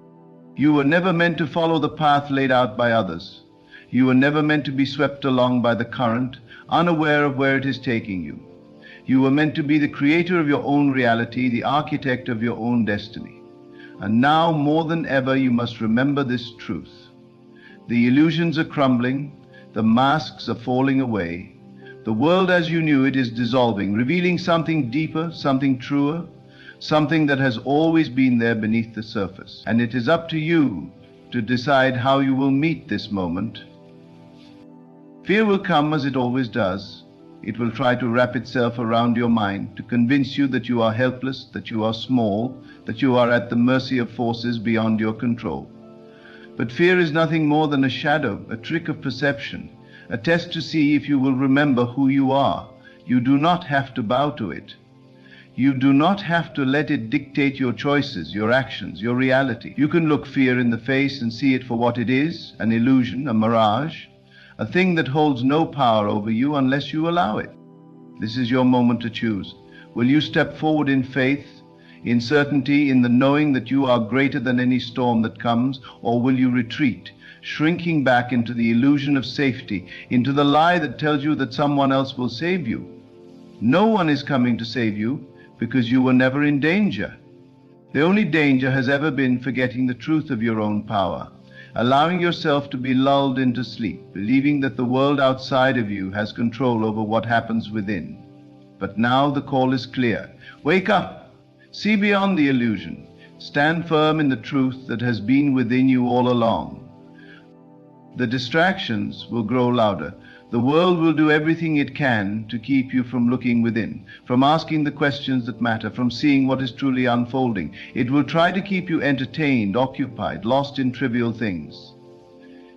You were never meant to follow the path laid out by others. You were never meant to be swept along by the current, unaware of where it is taking you. You were meant to be the creator of your own reality, the architect of your own destiny. And now, more than ever, you must remember this truth. The illusions are crumbling, the masks are falling away. The world as you knew it is dissolving, revealing something deeper, something truer, something that has always been there beneath the surface. And it is up to you to decide how you will meet this moment. Fear will come as it always does. It will try to wrap itself around your mind to convince you that you are helpless, that you are small, that you are at the mercy of forces beyond your control. But fear is nothing more than a shadow, a trick of perception, a test to see if you will remember who you are. You do not have to bow to it. You do not have to let it dictate your choices, your actions, your reality. You can look fear in the face and see it for what it is, an illusion, a mirage, a thing that holds no power over you unless you allow it. This is your moment to choose. Will you step forward in faith, in certainty, in the knowing that you are greater than any storm that comes, or will you retreat, shrinking back into the illusion of safety, into the lie that tells you that someone else will save you? No one is coming to save you because you were never in danger. The only danger has ever been forgetting the truth of your own power, allowing yourself to be lulled into sleep, believing that the world outside of you has control over what happens within. But now the call is clear. Wake up! See beyond the illusion. Stand firm in the truth that has been within you all along. The distractions will grow louder. The world will do everything it can to keep you from looking within, from asking the questions that matter, from seeing what is truly unfolding. It will try to keep you entertained, occupied, lost in trivial things.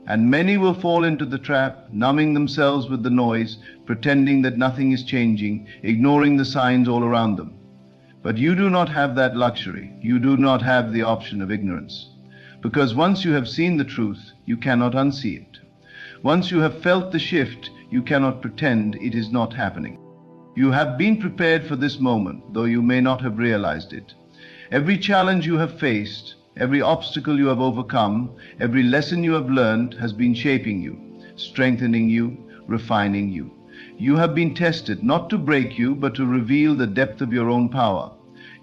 And many will fall into the trap, numbing themselves with the noise, pretending that nothing is changing, ignoring the signs all around them. But you do not have that luxury. You do not have the option of ignorance. Because once you have seen the truth, you cannot unsee it. Once you have felt the shift, you cannot pretend it is not happening. You have been prepared for this moment, though you may not have realized it. Every challenge you have faced, every obstacle you have overcome, every lesson you have learned has been shaping you, strengthening you, refining you. You have been tested, not to break you, but to reveal the depth of your own power.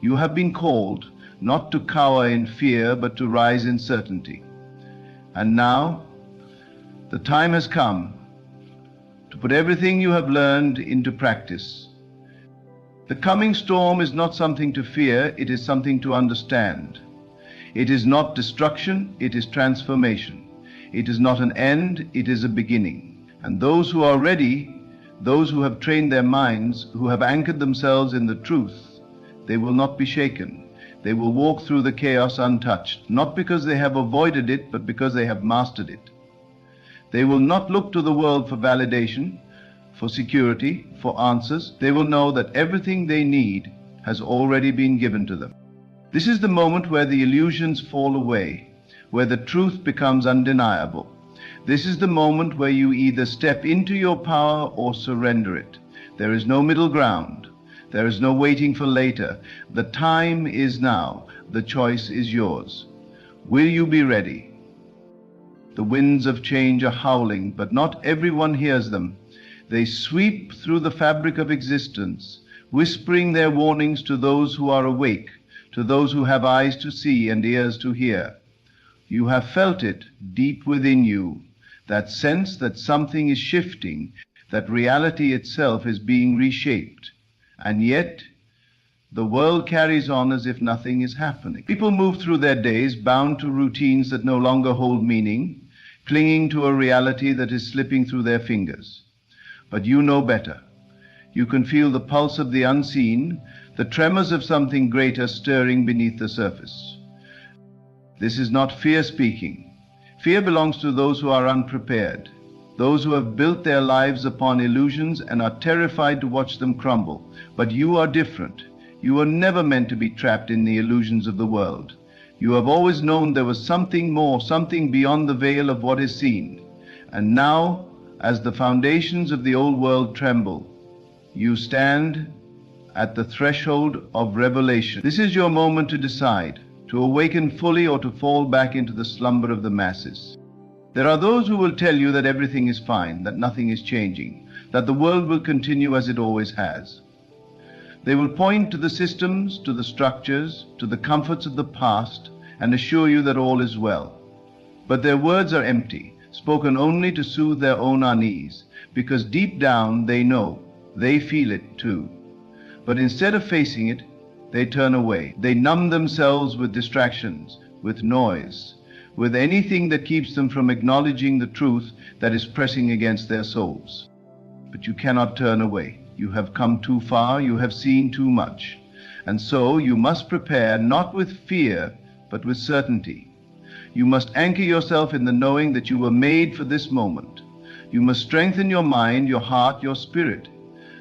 You have been called, not to cower in fear, but to rise in certainty. And now, the time has come to put everything you have learned into practice. The coming storm is not something to fear, it is something to understand. It is not destruction, it is transformation. It is not an end, it is a beginning. And those who are ready, those who have trained their minds, who have anchored themselves in the truth, they will not be shaken. They will walk through the chaos untouched, not because they have avoided it, but because they have mastered it. They will not look to the world for validation, for security, for answers. They will know that everything they need has already been given to them. This is the moment where the illusions fall away, where the truth becomes undeniable. This is the moment where you either step into your power or surrender it. There is no middle ground. There is no waiting for later. The time is now. The choice is yours. Will you be ready? The winds of change are howling, but not everyone hears them. They sweep through the fabric of existence, whispering their warnings to those who are awake, to those who have eyes to see and ears to hear. You have felt it deep within you, that sense that something is shifting, that reality itself is being reshaped. And yet, the world carries on as if nothing is happening. People move through their days bound to routines that no longer hold meaning, clinging to a reality that is slipping through their fingers. But you know better. You can feel the pulse of the unseen, the tremors of something greater stirring beneath the surface. This is not fear speaking. Fear belongs to those who are unprepared, those who have built their lives upon illusions and are terrified to watch them crumble. But you are different. You were never meant to be trapped in the illusions of the world. You have always known there was something more, something beyond the veil of what is seen. And now, as the foundations of the old world tremble, You stand at the threshold of revelation. This is your moment to decide, to awaken fully or to fall back into the slumber of the masses. There are those who will tell you that everything is fine, that nothing is changing, that the world will continue as it always has. They will point to the systems, to the structures, to the comforts of the past, and assure you that all is well. But their words are empty, spoken only to soothe their own unease, because deep down they know, they feel it too. But instead of facing it, they turn away. They numb themselves with distractions, with noise, with anything that keeps them from acknowledging the truth that is pressing against their souls. But you cannot turn away. You have come too far, you have seen too much. And so you must prepare not with fear, but with certainty. You must anchor yourself in the knowing that you were made for this moment. You must strengthen your mind, your heart, your spirit.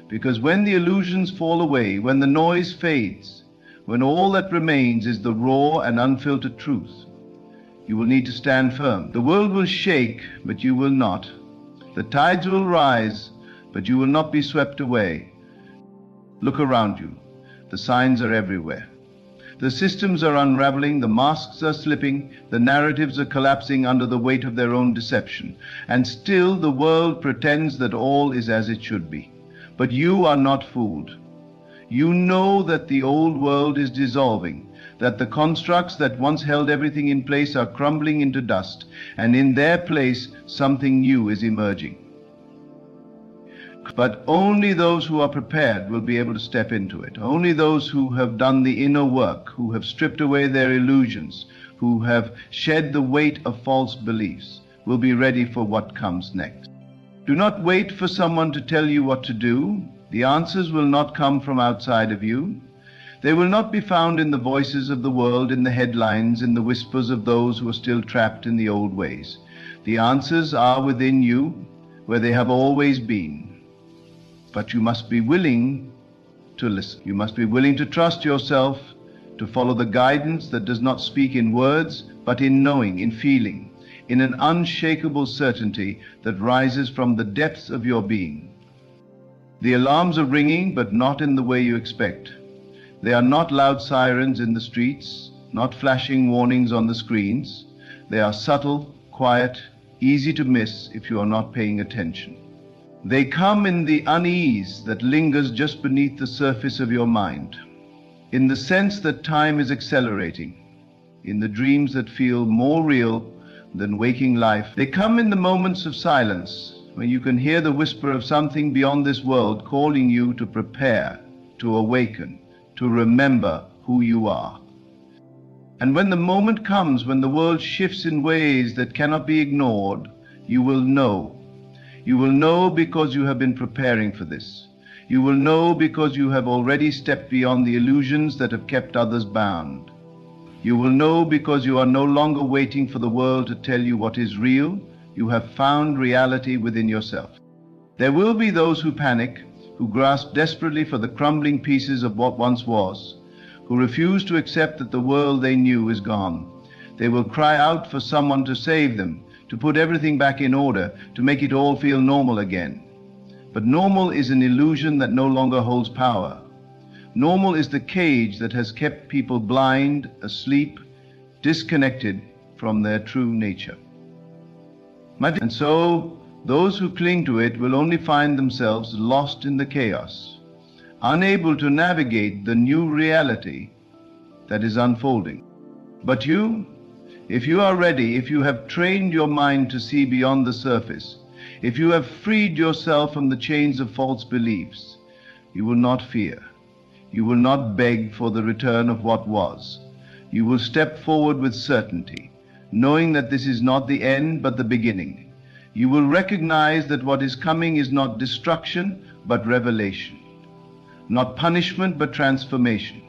Because when the illusions fall away, when the noise fades, when all that remains is the raw and unfiltered truth, you will need to stand firm. The world will shake, but you will not. The tides will rise, but you will not be swept away. Look around you. The signs are everywhere. The systems are unraveling, the masks are slipping, the narratives are collapsing under the weight of their own deception. And still the world pretends that all is as it should be. But you are not fooled. You know that the old world is dissolving, that the constructs that once held everything in place are crumbling into dust, and in their place something new is emerging. But only those who are prepared will be able to step into it. Only those who have done the inner work, who have stripped away their illusions, who have shed the weight of false beliefs, will be ready for what comes next. Do not wait for someone to tell you what to do. The answers will not come from outside of you. They will not be found in the voices of the world, in the headlines, in the whispers of those who are still trapped in the old ways. The answers are within you, where they have always been. But you must be willing to listen. You must be willing to trust yourself, to follow the guidance that does not speak in words, but in knowing, in feeling, in an unshakable certainty that rises from the depths of your being. The alarms are ringing, but not in the way you expect. They are not loud sirens in the streets, not flashing warnings on the screens. They are subtle, quiet, easy to miss if you are not paying attention. They come in the unease that lingers just beneath the surface of your mind, in the sense that time is accelerating, in the dreams that feel more real than waking life. They come in the moments of silence, when you can hear the whisper of something beyond this world calling you to prepare, to awaken, to remember who you are. And when the moment comes when the world shifts in ways that cannot be ignored, you will know. You will know because you have been preparing for this. You will know because you have already stepped beyond the illusions that have kept others bound. You will know because you are no longer waiting for the world to tell you what is real. You have found reality within yourself. There will be those who panic, who grasp desperately for the crumbling pieces of what once was, who refuse to accept that the world they knew is gone. They will cry out for someone to save them, to put everything back in order, to make it all feel normal again. But normal is an illusion that no longer holds power. Normal is the cage that has kept people blind, asleep, disconnected from their true nature. And so, those who cling to it will only find themselves lost in the chaos, unable to navigate the new reality that is unfolding. But you, if you are ready, if you have trained your mind to see beyond the surface, if you have freed yourself from the chains of false beliefs, you will not fear. You will not beg for the return of what was. You will step forward with certainty, knowing that this is not the end but the beginning. You will recognize that what is coming is not destruction but revelation, not punishment but transformation.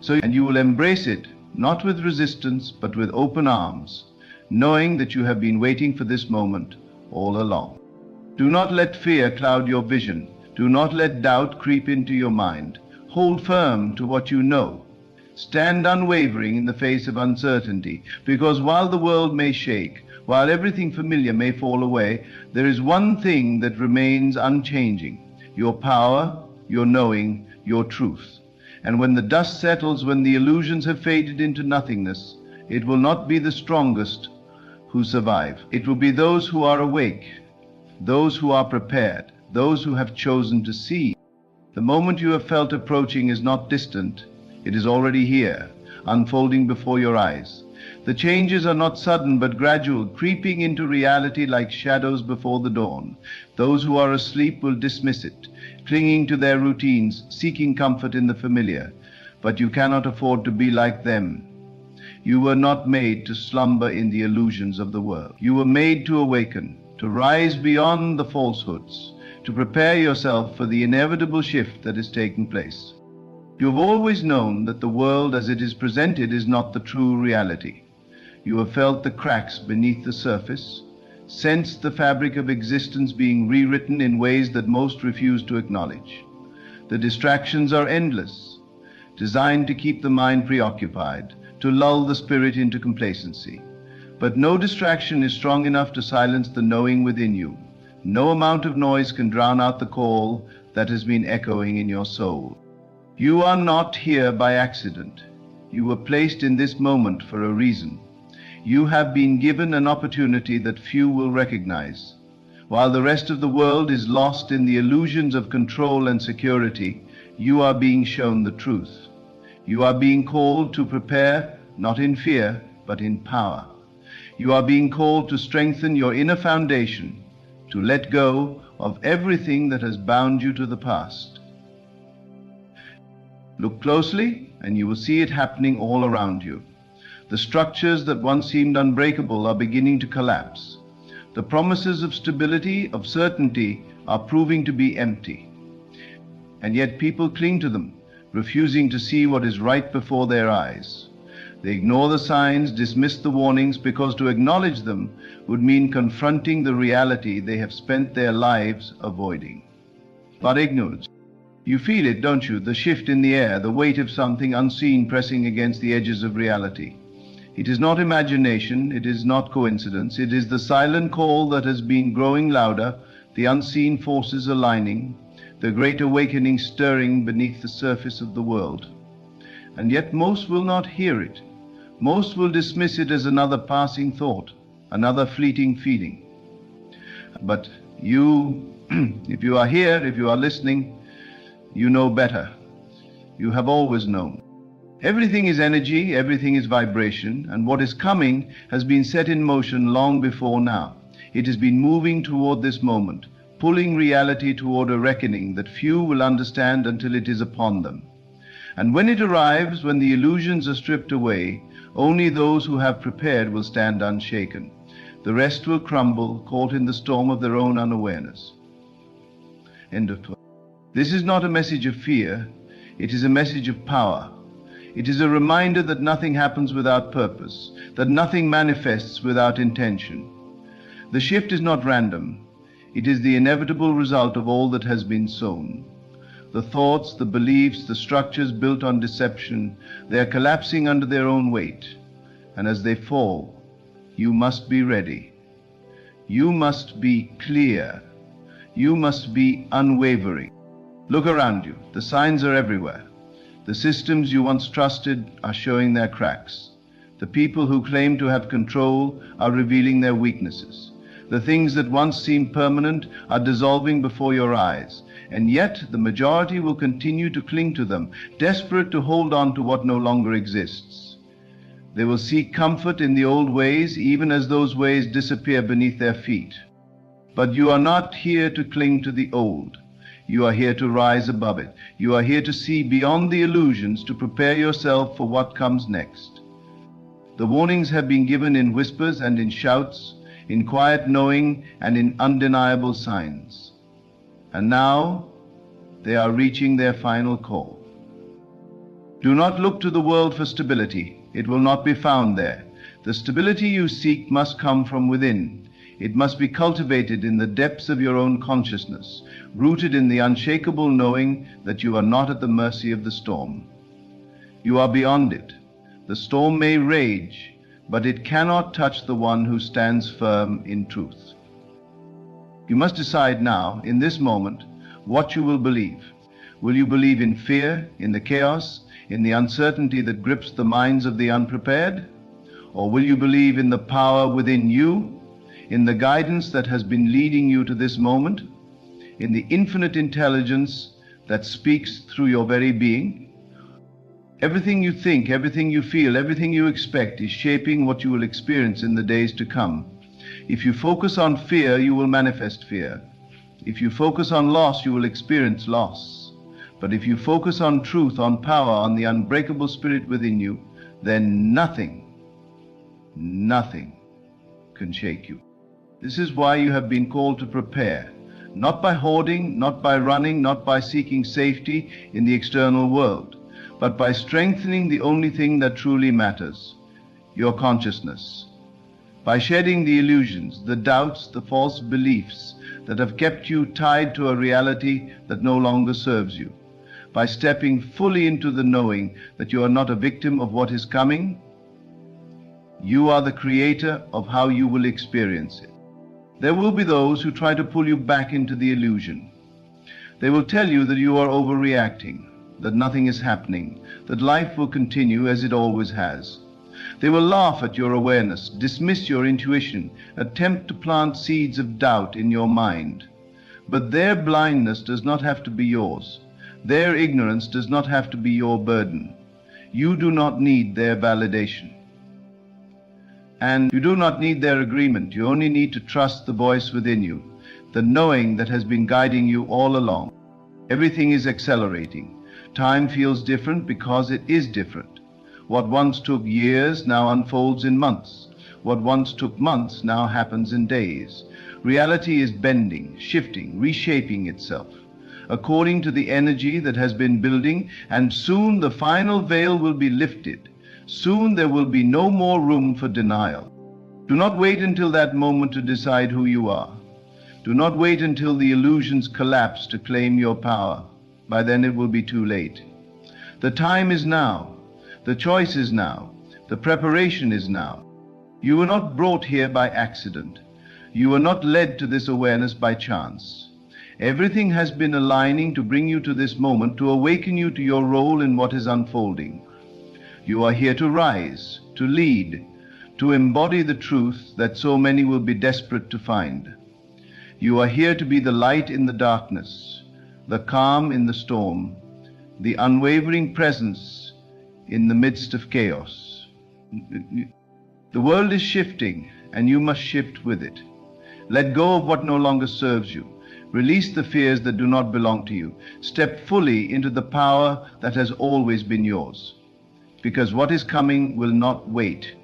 And you will embrace it, not with resistance but with open arms, knowing that you have been waiting for this moment all along. Do not let fear cloud your vision. Do not let doubt creep into your mind. Hold firm to what you know. Stand unwavering in the face of uncertainty, because while the world may shake, while everything familiar may fall away, there is one thing that remains unchanging. your power, your knowing, your truth. And when the dust settles, when the illusions have faded into nothingness, it will not be the strongest who survive. It will be those who are awake, those who are prepared, those who have chosen to see. The moment you have felt approaching is not distant, it is already here, unfolding before your eyes. The changes are not sudden but gradual, creeping into reality like shadows before the dawn. Those who are asleep will dismiss it, clinging to their routines, seeking comfort in the familiar. But you cannot afford to be like them. You were not made to slumber in the illusions of the world. You were made to awaken, to rise beyond the falsehoods, to prepare yourself for the inevitable shift that is taking place. You have always known that the world as it is presented is not the true reality. You have felt the cracks beneath the surface, sensed the fabric of existence being rewritten in ways that most refuse to acknowledge. The distractions are endless, designed to keep the mind preoccupied, to lull the spirit into complacency. But no distraction is strong enough to silence the knowing within you. No amount of noise can drown out the call that has been echoing in your soul. You are not here by accident. You were placed in this moment for a reason. You have been given an opportunity that few will recognize. While the rest of the world is lost in the illusions of control and security, you are being shown the truth. You are being called to prepare, not in fear, but in power. You are being called to strengthen your inner foundation, to let go of everything that has bound you to the past. Look closely, and you will see it happening all around you. The structures that once seemed unbreakable are beginning to collapse. The promises of stability, of certainty, are proving to be empty. And yet people cling to them, refusing to see what is right before their eyes. They ignore the signs, dismiss the warnings, because to acknowledge them would mean confronting the reality they have spent their lives avoiding. But ignorance. You feel it, don't you? The shift in the air, the weight of something unseen pressing against the edges of reality. It is not imagination, it is not coincidence, it is the silent call that has been growing louder, the unseen forces aligning, the great awakening stirring beneath the surface of the world. And yet most will not hear it. Most will dismiss it as another passing thought, another fleeting feeling. But you, if you are here, if you are listening, you know better. You have always known. Everything is energy, everything is vibration, and what is coming has been set in motion long before now. It has been moving toward this moment, pulling reality toward a reckoning that few will understand until it is upon them. And when it arrives, when the illusions are stripped away, only those who have prepared will stand unshaken. The rest will crumble, caught in the storm of their own unawareness. End of 12. This is not a message of fear, it is a message of power. It is a reminder that nothing happens without purpose, that nothing manifests without intention. The shift is not random, it is the inevitable result of all that has been sown. The thoughts, the beliefs, the structures built on deception, they are collapsing under their own weight. And as they fall, you must be ready. You must be clear. You must be unwavering. Look around you. The signs are everywhere. The systems you once trusted are showing their cracks. The people who claim to have control are revealing their weaknesses. The things that once seemed permanent are dissolving before your eyes. And yet the majority will continue to cling to them, desperate to hold on to what no longer exists. They will seek comfort in the old ways, even as those ways disappear beneath their feet. But you are not here to cling to the old. You are here to rise above it. You are here to see beyond the illusions, to prepare yourself for what comes next. The warnings have been given in whispers and in shouts, in quiet knowing and in undeniable signs. And now they are reaching their final call. Do not look to the world for stability. It will not be found there. The stability you seek must come from within. It must be cultivated in the depths of your own consciousness, rooted in the unshakable knowing that you are not at the mercy of the storm. You are beyond it. The storm may rage, but it cannot touch the one who stands firm in truth. You must decide now, in this moment, what you will believe. Will you believe in fear, in the chaos, in the uncertainty that grips the minds of the unprepared? Or will you believe in the power within you, in the guidance that has been leading you to this moment, in the infinite intelligence that speaks through your very being? Everything you think, everything you feel, everything you expect is shaping what you will experience in the days to come. If you focus on fear, you will manifest fear. If you focus on loss, you will experience loss. But if you focus on truth, on power, on the unbreakable spirit within you, then nothing can shake you. This is why you have been called to prepare, not by hoarding, not by running, not by seeking safety in the external world, but by strengthening the only thing that truly matters, your consciousness. By shedding the illusions, the doubts, the false beliefs that have kept you tied to a reality that no longer serves you. By stepping fully into the knowing that you are not a victim of what is coming, you are the creator of how you will experience it. There will be those who try to pull you back into the illusion. They will tell you that you are overreacting, that nothing is happening, that life will continue as it always has. They will laugh at your awareness, dismiss your intuition, attempt to plant seeds of doubt in your mind. But their blindness does not have to be yours. Their ignorance does not have to be your burden. You do not need their validation. And you do not need their agreement. You only need to trust the voice within you, the knowing that has been guiding you all along. Everything is accelerating. Time feels different because it is different. What once took years now unfolds in months. What once took months now happens in days. Reality is bending, shifting, reshaping itself according to the energy that has been building, and soon the final veil will be lifted. Soon there will be no more room for denial. Do not wait until that moment to decide who you are. Do not wait until the illusions collapse to claim your power. By then it will be too late. The time is now. The choice is now. The preparation is now. You were not brought here by accident. You were not led to this awareness by chance. Everything has been aligning to bring you to this moment, to awaken you to your role in what is unfolding. You are here to rise, to lead, to embody the truth that so many will be desperate to find. You are here to be the light in the darkness, the calm in the storm, the unwavering presence in the midst of chaos. The world is shifting, and you must shift with it. Let go of what no longer serves you. Release the fears that do not belong to you. Step fully into the power that has always been yours. Because what is coming will not wait.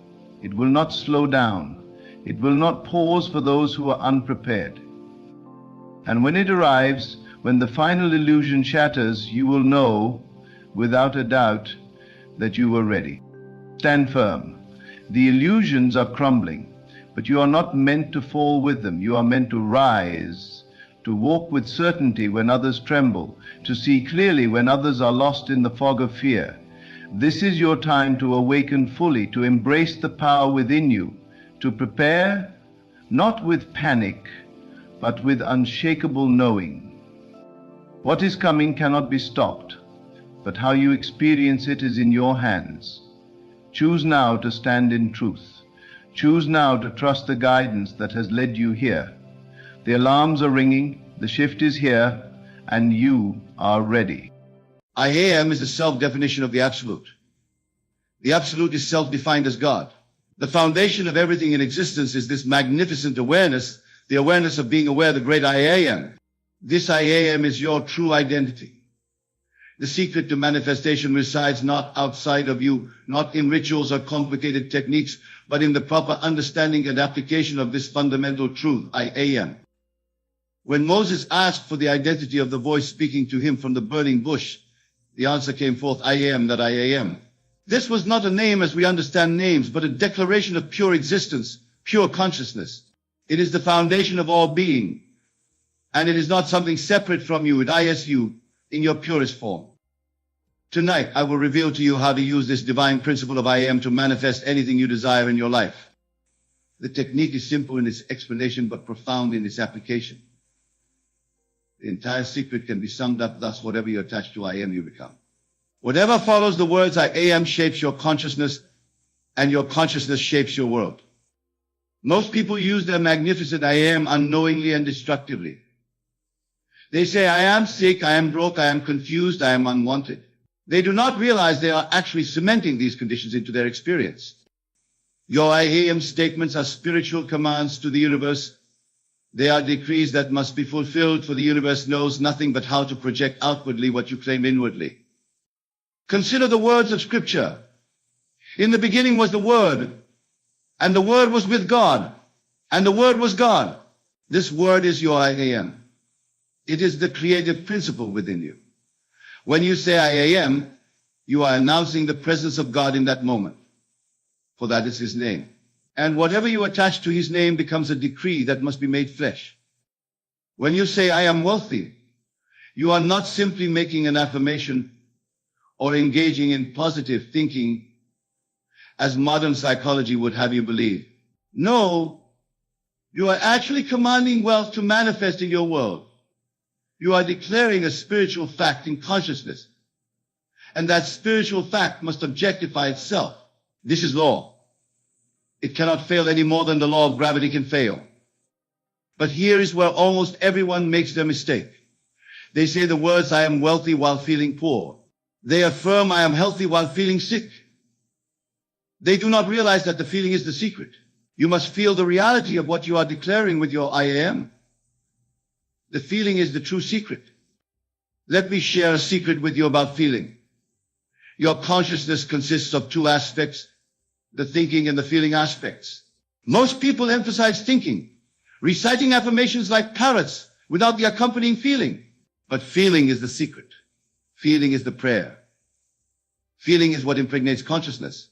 It will not slow down. It will not pause for those who are unprepared. And when it arrives, when the final illusion shatters, you will know, without a doubt, that you were ready. Stand firm. The illusions are crumbling, but you are not meant to fall with them. You are meant to rise, to walk with certainty when others tremble, to see clearly when others are lost in the fog of fear. This is your time to awaken fully, to embrace the power within you, to prepare, not with panic, but with unshakable knowing. What is coming cannot be stopped, but how you experience it is in your hands. Choose now to stand in truth. Choose now to trust the guidance that has led you here. The alarms are ringing, the shift is here, and you are ready. I am is the self-definition of the Absolute. The Absolute is self-defined as God. The foundation of everything in existence is this magnificent awareness, the awareness of being aware, the great I am. This I am is your true identity. The secret to manifestation resides not outside of you, not in rituals or complicated techniques, but in the proper understanding and application of this fundamental truth, I am. When Moses asked for the identity of the voice speaking to him from the burning bush, the answer came forth, I am that I am. This was not a name as we understand names, but a declaration of pure existence, pure consciousness. It is the foundation of all being, and it is not something separate from you. It is you in your purest form. Tonight, I will reveal to you how to use this divine principle of I am to manifest anything you desire in your life. The technique is simple in its explanation, but profound in its application. The entire secret can be summed up thus: whatever you attach to I am, you become. Whatever follows the words I am shapes your consciousness, and your consciousness shapes your world. Most people use their magnificent I am unknowingly and destructively. They say, I am sick, I am broke, I am confused, I am unwanted. They do not realize they are actually cementing these conditions into their experience. Your I am statements are spiritual commands to the universe. They are decrees that must be fulfilled, for the universe knows nothing but how to project outwardly what you claim inwardly. Consider the words of Scripture. In the beginning was the Word, and the Word was with God, and the Word was God. This Word is your I am. It is the creative principle within you. When you say I am, you are announcing the presence of God in that moment, for that is His name. And whatever you attach to His name becomes a decree that must be made flesh. When you say I am wealthy, you are not simply making an affirmation or engaging in positive thinking, as modern psychology would have you believe. No, you are actually commanding wealth to manifest in your world. You are declaring a spiritual fact in consciousness, and that spiritual fact must objectify itself. This is law. It cannot fail any more than the law of gravity can fail. But here is where almost everyone makes their mistake. They say the words I am wealthy while feeling poor. They affirm I am healthy while feeling sick. They do not realize that the feeling is the secret. You must feel the reality of what you are declaring with your I am. The feeling is the true secret. Let me share a secret with you about feeling. Your consciousness consists of two aspects, the thinking and the feeling aspects. Most people emphasize thinking, reciting affirmations like parrots without the accompanying feeling. But feeling is the secret. Feeling is the prayer. Feeling is what impregnates consciousness.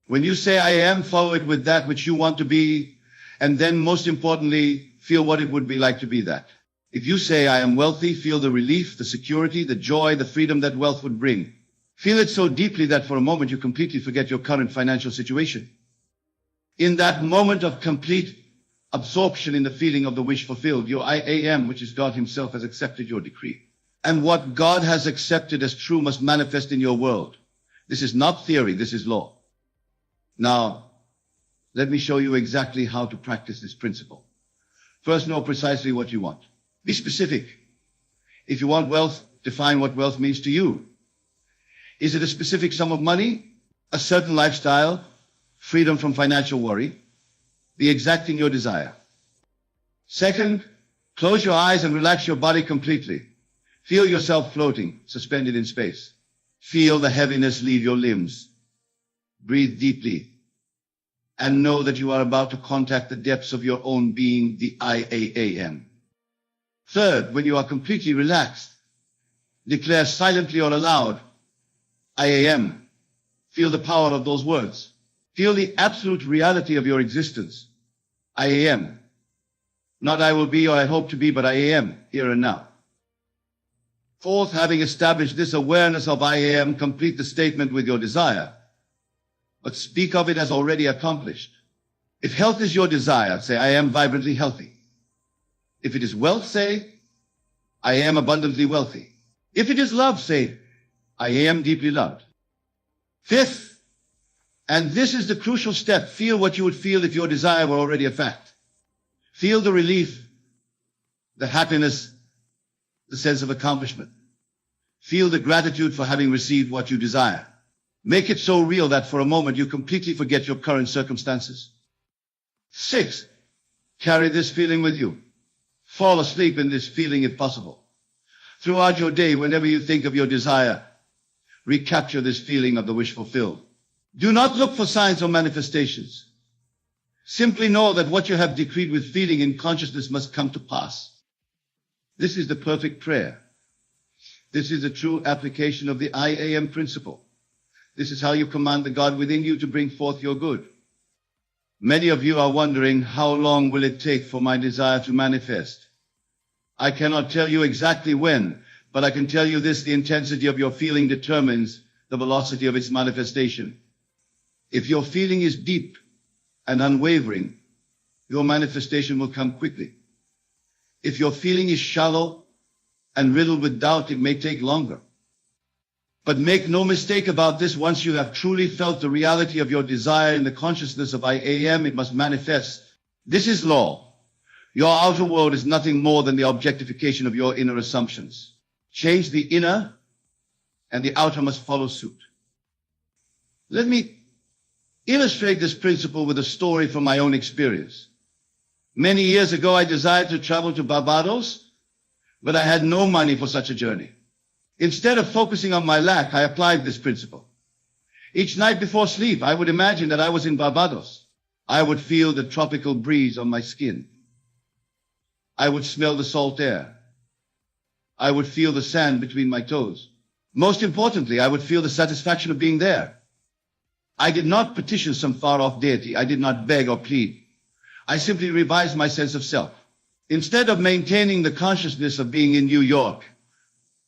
When you say I am, follow it with that which you want to be, and then most importantly, feel what it would be like to be that. If you say I am wealthy, feel the relief, the security, the joy, the freedom that wealth would bring. Feel it so deeply that for a moment you completely forget your current financial situation. In that moment of complete absorption in the feeling of the wish fulfilled, your I am, which is God Himself, has accepted your decree. And what God has accepted as true must manifest in your world. This is not theory, this is law. Now, let me show you exactly how to practice this principle. First, know precisely what you want. Be specific. If you want wealth, define what wealth means to you. Is it a specific sum of money, a certain lifestyle, freedom from financial worry? Be exact in your desire. Second, close your eyes and relax your body completely. Feel yourself floating, suspended in space. Feel the heaviness leave your limbs. Breathe deeply and know that you are about to contact the depths of your own being, the I am. Third, when you are completely relaxed, declare silently or aloud, I am. Feel the power of those words. Feel the absolute reality of your existence. I am. Not I will be or I hope to be, but I am, here and now. Fourth, having established this awareness of I am, complete the statement with your desire, but speak of it as already accomplished. If health is your desire, say, I am vibrantly healthy. If it is wealth, say, I am abundantly wealthy. If it is love, say, I am deeply loved. Fifth, and this is the crucial step, feel what you would feel if your desire were already a fact. Feel the relief, the happiness, the sense of accomplishment. Feel the gratitude for having received what you desire. Make it so real that for a moment you completely forget your current circumstances. Six, carry this feeling with you. Fall asleep in this feeling if possible. Throughout your day, whenever you think of your desire, recapture this feeling of the wish fulfilled. Do not look for signs or manifestations. Simply know that what you have decreed with feeling in consciousness must come to pass. This is the perfect prayer. This is a true application of the I am principle. This is how you command the God within you to bring forth your good. Many of you are wondering, how long will it take for my desire to manifest? I cannot tell you exactly when, but I can tell you this: the intensity of your feeling determines the velocity of its manifestation. If your feeling is deep and unwavering, your manifestation will come quickly. If your feeling is shallow and riddled with doubt, it may take longer. But make no mistake about this, once you have truly felt the reality of your desire in the consciousness of I am, it must manifest. This is law. Your outer world is nothing more than the objectification of your inner assumptions. Change the inner, and the outer must follow suit. Let me illustrate this principle with a story from my own experience. Many years ago, I desired to travel to Barbados, but I had no money for such a journey. Instead of focusing on my lack, I applied this principle. Each night before sleep, I would imagine that I was in Barbados. I would feel the tropical breeze on my skin. I would smell the salt air. I would feel the sand between my toes. Most importantly, I would feel the satisfaction of being there. I did not petition some far-off deity. I did not beg or plead. I simply revised my sense of self. Instead of maintaining the consciousness of being in New York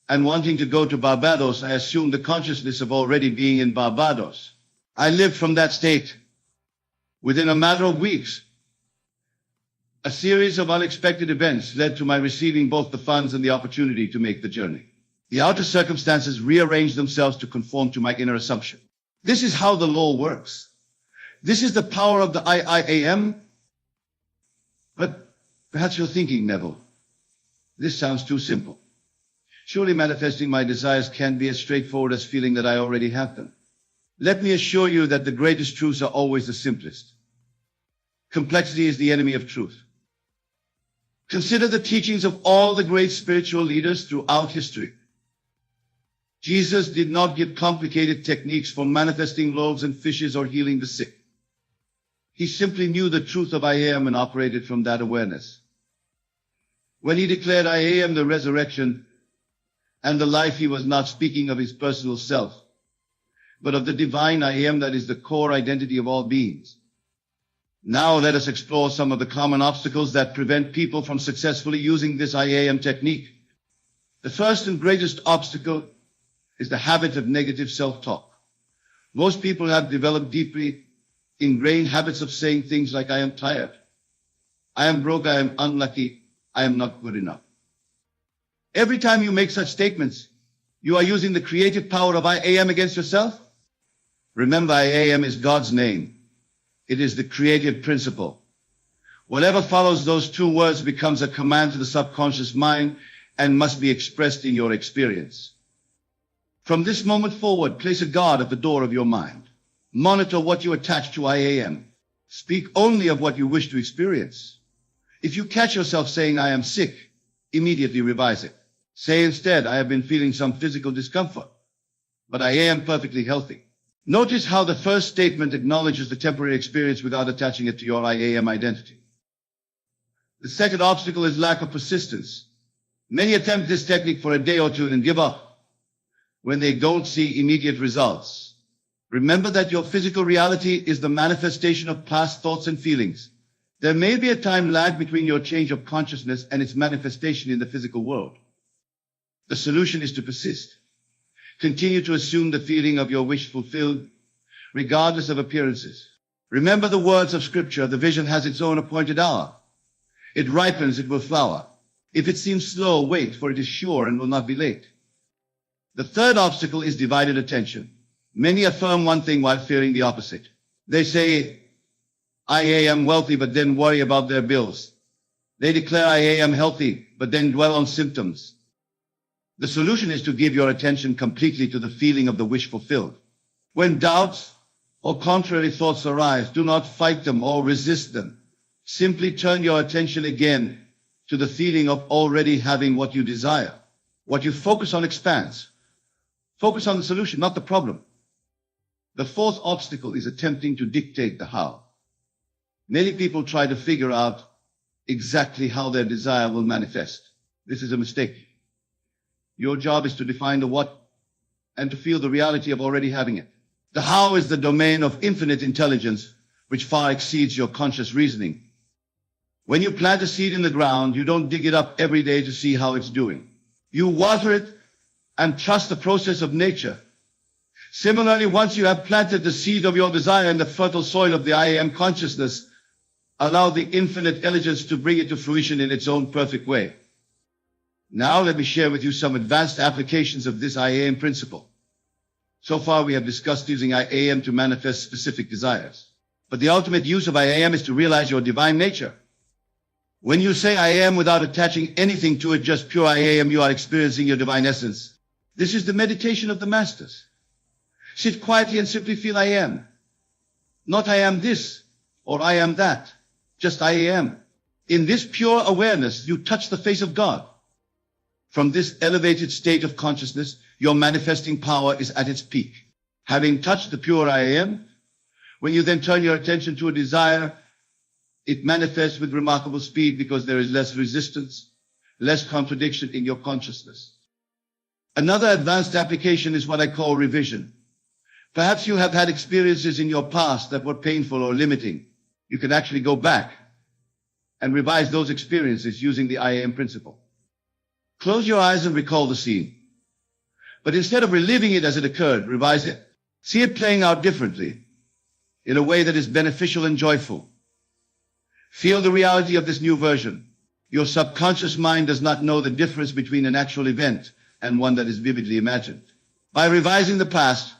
and wanting to go to Barbados, I assumed the consciousness of already being in Barbados. I lived from that state. Within a matter of weeks, a series of unexpected events led to my receiving both the funds and the opportunity to make the journey. The outer circumstances rearranged themselves to conform to my inner assumption. This is how the law works. This is the power of the I am. But perhaps you're thinking, Neville, this sounds too simple. Surely manifesting my desires can be as straightforward as feeling that I already have them. Let me assure you that the greatest truths are always the simplest. Complexity is the enemy of truth. Consider the teachings of all the great spiritual leaders throughout history. Jesus did not give complicated techniques for manifesting loaves and fishes or healing the sick. He simply knew the truth of I am and operated from that awareness. When he declared I am the resurrection and the life, he was not speaking of his personal self, but of the divine I am that is the core identity of all beings. Now let us explore some of the common obstacles that prevent people from successfully using this I am technique. The first and greatest obstacle is the habit of negative self-talk. Most people have developed deeply ingrained habits of saying things like, I am tired, I am broke, I am unlucky, I am not good enough. Every time you make such statements, you are using the creative power of I am against yourself. Remember, I am is God's name. It is the creative principle. Whatever follows those two words becomes a command to the subconscious mind and must be expressed in your experience. From this moment forward, place a guard at the door of your mind. Monitor what you attach to I am. Speak only of what you wish to experience. If you catch yourself saying, I am sick, immediately revise it. Say instead, I have been feeling some physical discomfort, but I am perfectly healthy. Notice how the first statement acknowledges the temporary experience without attaching it to your I am identity. The second obstacle is lack of persistence. Many attempt this technique for a day or two and give up when they don't see immediate results. Remember that your physical reality is the manifestation of past thoughts and feelings. There may be a time lag between your change of consciousness and its manifestation in the physical world. The solution is to persist. Continue to assume the feeling of your wish fulfilled, regardless of appearances. Remember the words of Scripture, the vision has its own appointed hour. It ripens, it will flower. If it seems slow, wait, for it is sure and will not be late. The third obstacle is divided attention. Many affirm one thing while fearing the opposite. They say, I am wealthy, but then worry about their bills. They declare I am healthy, but then dwell on symptoms. The solution is to give your attention completely to the feeling of the wish fulfilled. When doubts or contrary thoughts arise, do not fight them or resist them. Simply turn your attention again to the feeling of already having what you desire. What you focus on expands. Focus on the solution, not the problem. The fourth obstacle is attempting to dictate the how. Many people try to figure out exactly how their desire will manifest. This is a mistake. Your job is to define the what and to feel the reality of already having it. The how is the domain of infinite intelligence, which far exceeds your conscious reasoning. When you plant a seed in the ground, you don't dig it up every day to see how it's doing. You water it and trust the process of nature. Similarly, once you have planted the seed of your desire in the fertile soil of the I am consciousness, allow the infinite intelligence to bring it to fruition in its own perfect way. Now let me share with you some advanced applications of this I am principle. So far we have discussed using I am to manifest specific desires. But the ultimate use of I am is to realize your divine nature. When you say I am without attaching anything to it, just pure I am, you are experiencing your divine essence. This is the meditation of the masters. Sit quietly and simply feel I am. Not I am this or I am that. Just I am. In this pure awareness, you touch the face of God. From this elevated state of consciousness, your manifesting power is at its peak. Having touched the pure I am, when you then turn your attention to a desire, it manifests with remarkable speed because there is less resistance, less contradiction in your consciousness. Another advanced application is what I call revision. Perhaps you have had experiences in your past that were painful or limiting. You can actually go back and revise those experiences using the I am principle. Close your eyes and recall the scene. But instead of reliving it as it occurred, revise it. See it playing out differently, in a way that is beneficial and joyful. Feel the reality of this new version. Your subconscious mind does not know the difference between an actual event and one that is vividly imagined. By revising the past,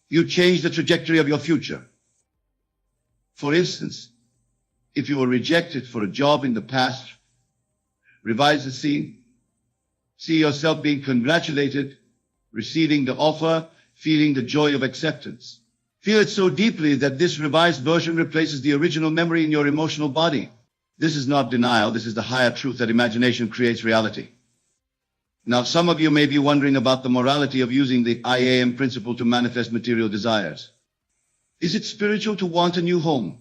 you change the trajectory of your future. For instance, if you were rejected for a job in the past, revise the scene. See yourself being congratulated, receiving the offer, feeling the joy of acceptance. Feel it so deeply that this revised version replaces the original memory in your emotional body. This is not denial. This is the higher truth that imagination creates reality. Now, some of you may be wondering about the morality of using the I am principle to manifest material desires. Is it spiritual to want a new home,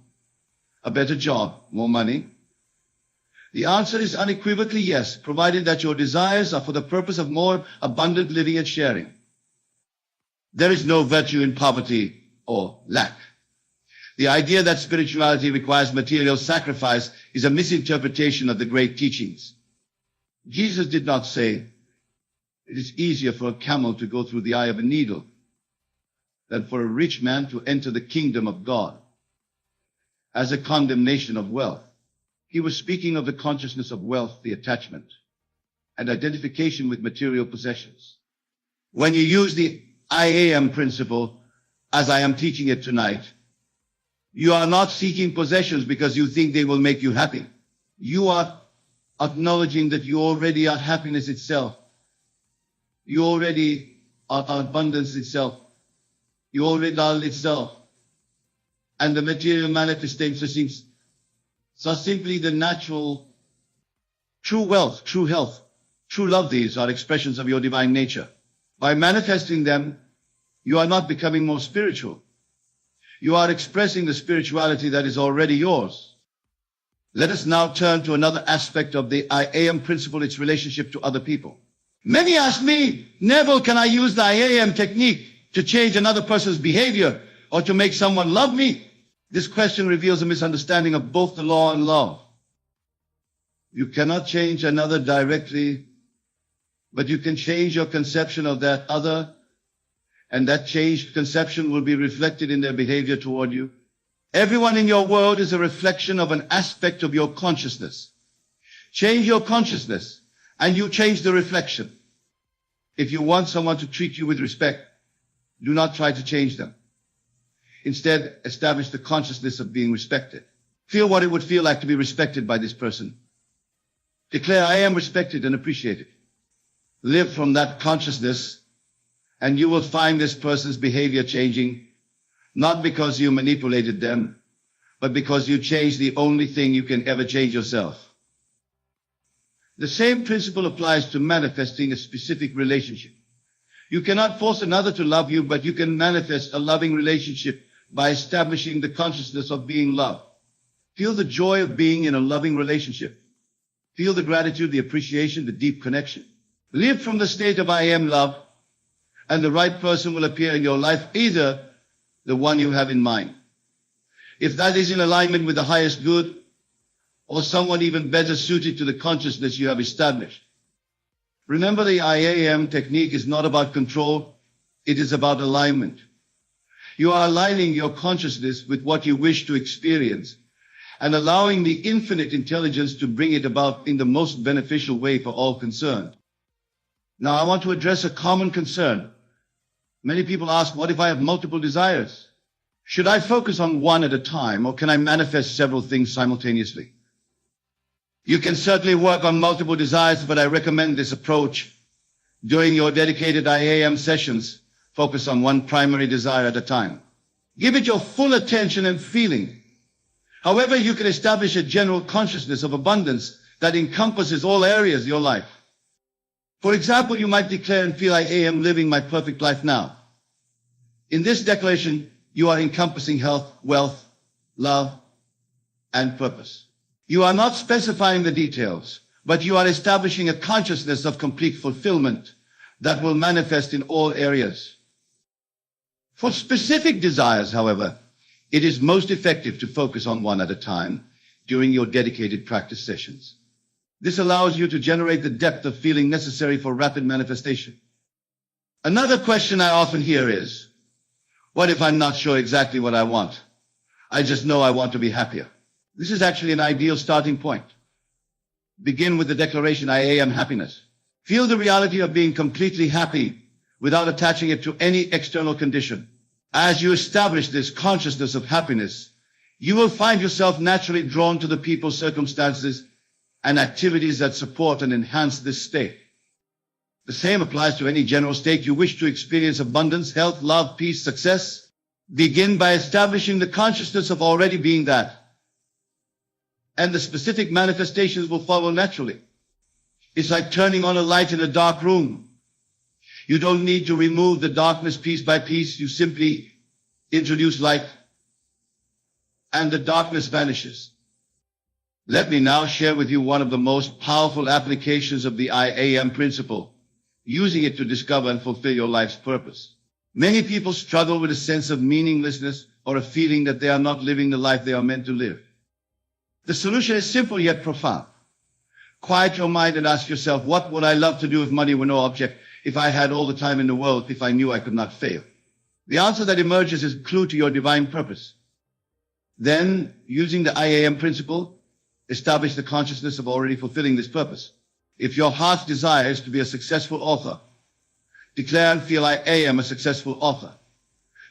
a better job, more money? The answer is unequivocally yes, provided that your desires are for the purpose of more abundant living and sharing. There is no virtue in poverty or lack. The idea that spirituality requires material sacrifice is a misinterpretation of the great teachings. Jesus did not say, it is easier for a camel to go through the eye of a needle than for a rich man to enter the kingdom of God, as a condemnation of wealth. He was speaking of the consciousness of wealth, the attachment, and identification with material possessions. When you use the I am principle, as I am teaching it tonight, you are not seeking possessions because you think they will make you happy. You are acknowledging that you already are happiness itself. You already are abundance itself. You already are itself. And the material manifestations are simply the natural, true wealth, true health, true love. These are expressions of your divine nature. By manifesting them, you are not becoming more spiritual. You are expressing the spirituality that is already yours. Let us now turn to another aspect of the I am principle, its relationship to other people. Many ask me, Neville, can I use the I am technique to change another person's behavior or to make someone love me? This question reveals a misunderstanding of both the law and love. You cannot change another directly, but you can change your conception of that other, and that changed conception will be reflected in their behavior toward you. Everyone in your world is a reflection of an aspect of your consciousness. Change your consciousness, and you change the reflection. If you want someone to treat you with respect, do not try to change them. Instead, establish the consciousness of being respected. Feel what it would feel like to be respected by this person. Declare, I am respected and appreciated. Live from that consciousness, and you will find this person's behavior changing, not because you manipulated them, but because you changed the only thing you can ever change yourself. The same principle applies to manifesting a specific relationship. You cannot force another to love you, but you can manifest a loving relationship by establishing the consciousness of being loved. Feel the joy of being in a loving relationship. Feel the gratitude, the appreciation, the deep connection. Live from the state of I am love, and the right person will appear in your life, either the one you have in mind. If that is in alignment with the highest good, or someone even better suited to the consciousness you have established. Remember, the I am technique is not about control, it is about alignment. You are aligning your consciousness with what you wish to experience and allowing the infinite intelligence to bring it about in the most beneficial way for all concerned. Now, I want to address a common concern. Many people ask, what if I have multiple desires? Should I focus on one at a time, or can I manifest several things simultaneously? You can certainly work on multiple desires, but I recommend this approach. During your dedicated IAM sessions, focus on one primary desire at a time. Give it your full attention and feeling. However, you can establish a general consciousness of abundance that encompasses all areas of your life. For example, you might declare and feel, I am living my perfect life now. In this declaration, you are encompassing health, wealth, love, and purpose. You are not specifying the details, but you are establishing a consciousness of complete fulfillment that will manifest in all areas. For specific desires, however, it is most effective to focus on one at a time during your dedicated practice sessions. This allows you to generate the depth of feeling necessary for rapid manifestation. Another question I often hear is, what if I'm not sure exactly what I want? I just know I want to be happier. This is actually an ideal starting point. Begin with the declaration, I am happiness. Feel the reality of being completely happy without attaching it to any external condition. As you establish this consciousness of happiness, you will find yourself naturally drawn to the people, circumstances, and activities that support and enhance this state. The same applies to any general state you wish to experience: abundance, health, love, peace, success. Begin by establishing the consciousness of already being that, and the specific manifestations will follow naturally. It's like turning on a light in a dark room. You don't need to remove the darkness piece by piece. You simply introduce light, and the darkness vanishes. Let me now share with you one of the most powerful applications of the I am principle, using it to discover and fulfill your life's purpose. Many people struggle with a sense of meaninglessness or a feeling that they are not living the life they are meant to live. The solution is simple yet profound. Quiet your mind and ask yourself, what would I love to do if money were no object, if I had all the time in the world, if I knew I could not fail? The answer that emerges is a clue to your divine purpose. Then, using the I am principle, establish the consciousness of already fulfilling this purpose. If your heart's desire is to be a successful author, declare and feel, I am a successful author,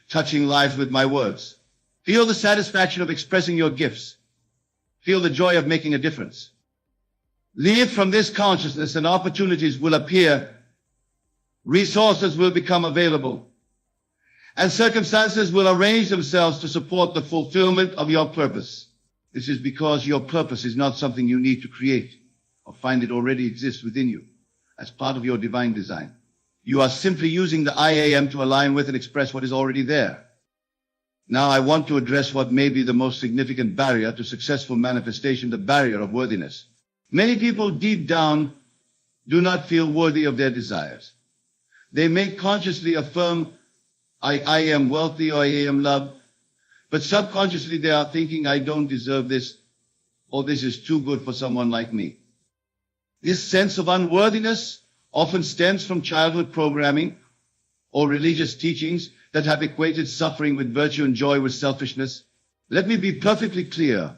touching lives with my words. Feel the satisfaction of expressing your gifts. Feel the joy of making a difference. Live from this consciousness and opportunities will appear, resources will become available, and circumstances will arrange themselves to support the fulfillment of your purpose. This is because your purpose is not something you need to create or find it already exists within you as part of your divine design. You are simply using the I am to align with and express what is already there. Now I want to address what may be the most significant barrier to successful manifestation, the barrier of worthiness. Many people deep down do not feel worthy of their desires. They may consciously affirm, I am wealthy or I am loved, but subconsciously they are thinking, I don't deserve this, or this is too good for someone like me. This sense of unworthiness often stems from childhood programming or religious teachings that have equated suffering with virtue and joy with selfishness. Let me be perfectly clear.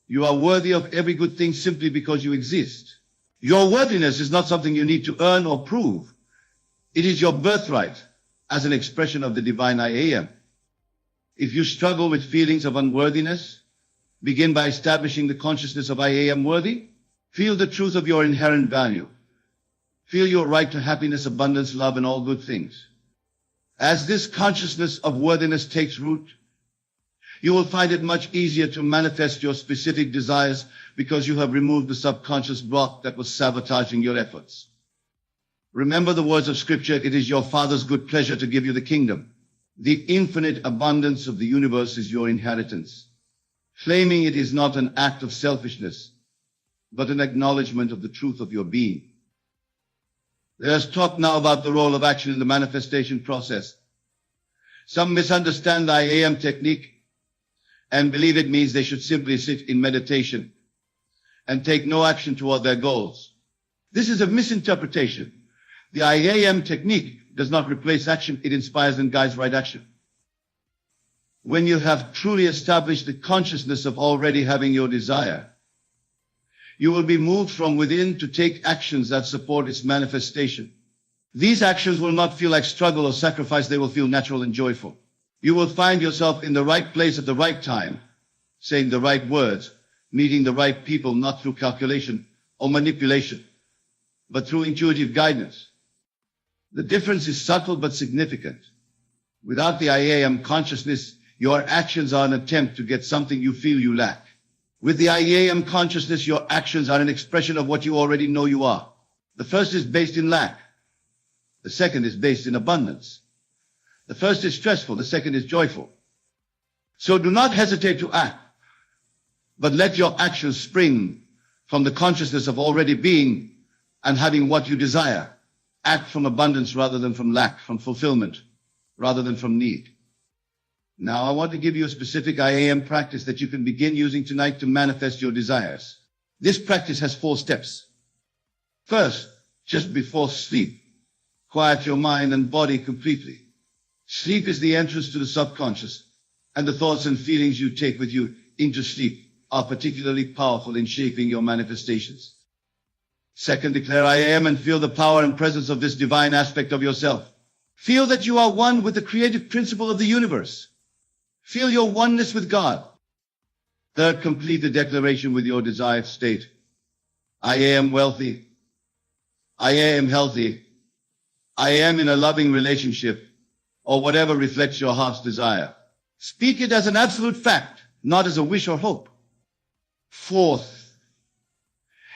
You are worthy of every good thing simply because you exist. Your worthiness is not something you need to earn or prove. It is your birthright as an expression of the divine I am. If you struggle with feelings of unworthiness, begin by establishing the consciousness of I am worthy. Feel the truth of your inherent value. Feel your right to happiness, abundance, love, and all good things. As this consciousness of worthiness takes root, you will find it much easier to manifest your specific desires because you have removed the subconscious block that was sabotaging your efforts. Remember the words of Scripture, it is your Father's good pleasure to give you the kingdom. The infinite abundance of the universe is your inheritance. Claiming it is not an act of selfishness, but an acknowledgement of the truth of your being. Let us talk now about the role of action in the manifestation process. Some misunderstand the I am technique and believe it means they should simply sit in meditation and take no action toward their goals. This is a misinterpretation. The I am technique does not replace action, it inspires and guides right action. When you have truly established the consciousness of already having your desire, you will be moved from within to take actions that support its manifestation. These actions will not feel like struggle or sacrifice, they will feel natural and joyful. You will find yourself in the right place at the right time, saying the right words, meeting the right people, not through calculation or manipulation, but through intuitive guidance. The difference is subtle but significant. Without the I am consciousness, your actions are an attempt to get something you feel you lack. With the I am consciousness, your actions are an expression of what you already know you are. The first is based in lack. The second is based in abundance. The first is stressful, the second is joyful. So do not hesitate to act, but let your actions spring from the consciousness of already being and having what you desire. Act from abundance rather than from lack, from fulfillment rather than from need. Now I want to give you a specific I am practice that you can begin using tonight to manifest your desires. This practice has 4 steps. First, just before sleep, quiet your mind and body completely. Sleep is the entrance to the subconscious, and the thoughts and feelings you take with you into sleep are particularly powerful in shaping your manifestations. Second, declare I am and feel the power and presence of this divine aspect of yourself. Feel that you are one with the creative principle of the universe. Feel your oneness with God. Third, complete the declaration with your desired state. I am wealthy. I am healthy. I am in a loving relationship, or whatever reflects your heart's desire. Speak it as an absolute fact, not as a wish or hope. Fourth,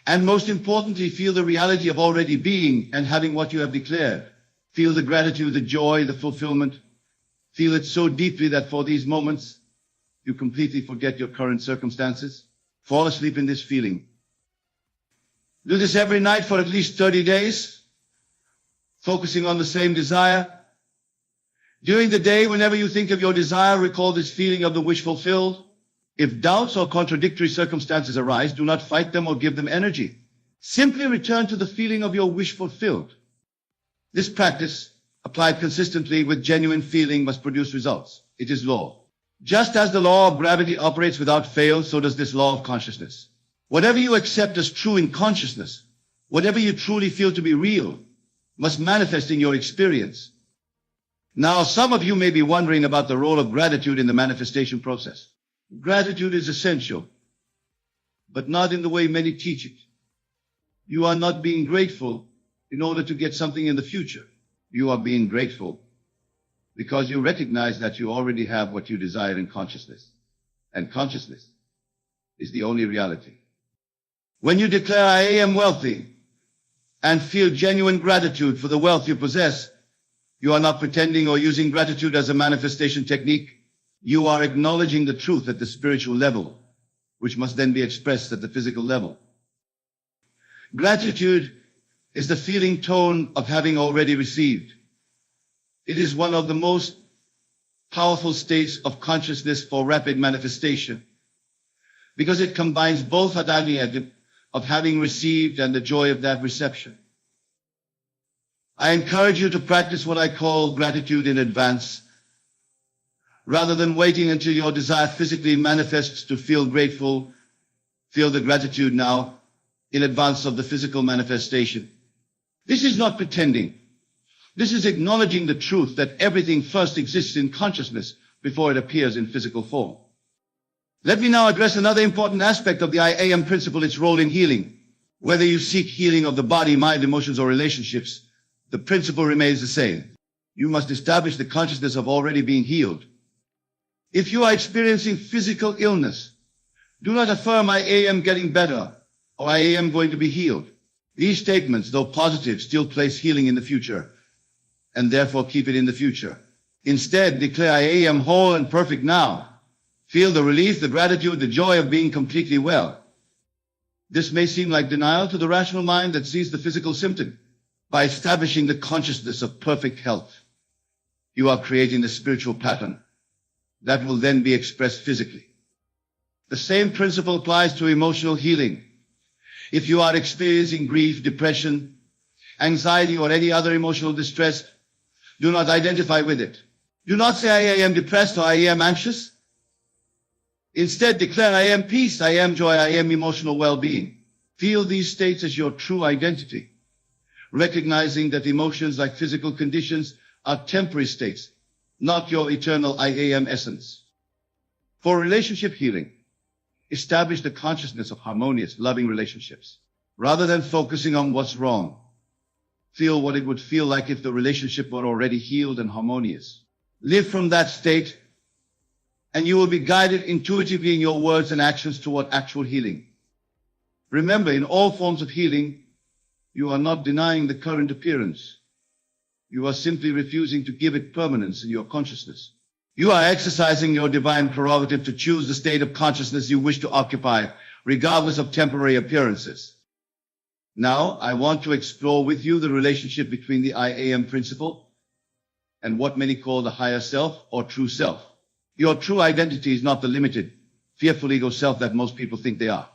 and most importantly, feel the reality of already being and having what you have declared. Feel the gratitude, the joy, the fulfillment. Feel it so deeply that for these moments, you completely forget your current circumstances. Fall asleep in this feeling. Do this every night for at least 30 days, focusing on the same desire. During the day, whenever you think of your desire, recall this feeling of the wish fulfilled. If doubts or contradictory circumstances arise, do not fight them or give them energy. Simply return to the feeling of your wish fulfilled. This practice, applied consistently with genuine feeling, must produce results. It is law. Just as the law of gravity operates without fail, so does this law of consciousness. Whatever you accept as true in consciousness, whatever you truly feel to be real, must manifest in your experience. Now, some of you may be wondering about the role of gratitude in the manifestation process. Gratitude is essential, but not in the way many teach it. You are not being grateful in order to get something in the future. You are being grateful because you recognize that you already have what you desire in consciousness. And consciousness is the only reality. When you declare, I am wealthy, and feel genuine gratitude for the wealth you possess, you are not pretending or using gratitude as a manifestation technique. You are acknowledging the truth at the spiritual level, which must then be expressed at the physical level. Gratitude is the feeling tone of having already received. It is one of the most powerful states of consciousness for rapid manifestation, because it combines both adani of having received and the joy of that reception. I encourage you to practice what I call gratitude in advance, rather than waiting until your desire physically manifests to feel grateful. Feel the gratitude now in advance of the physical manifestation. This is not pretending. This is acknowledging the truth that everything first exists in consciousness before it appears in physical form. Let me now address another important aspect of the I am principle, its role in healing. Whether you seek healing of the body, mind, emotions, or relationships, the principle remains the same. You must establish the consciousness of already being healed. If you are experiencing physical illness, do not affirm I am getting better or I am going to be healed. These statements, though positive, still place healing in the future and therefore keep it in the future. Instead, declare I am whole and perfect now. Feel the relief, the gratitude, the joy of being completely well. This may seem like denial to the rational mind that sees the physical symptom. By establishing the consciousness of perfect health, you are creating the spiritual pattern that will then be expressed physically. The same principle applies to emotional healing. If you are experiencing grief, depression, anxiety, or any other emotional distress, do not identify with it. Do not say I am depressed or I am anxious. Instead, declare I am peace, I am joy, I am emotional well-being. Feel these states as your true identity. recognizing that emotions like physical conditions are temporary states, not your eternal I am essence. For relationship healing, establish the consciousness of harmonious, loving relationships. Rather than focusing on what's wrong, feel what it would feel like if the relationship were already healed and harmonious. Live from that state, and you will be guided intuitively in your words and actions toward actual healing. Remember, in all forms of healing, you are not denying the current appearance. You are simply refusing to give it permanence in your consciousness. You are exercising your divine prerogative to choose the state of consciousness you wish to occupy, regardless of temporary appearances. Now, I want to explore with you the relationship between the I am principle and what many call the higher self or true self. Your true identity is not the limited, fearful ego self that most people think they are.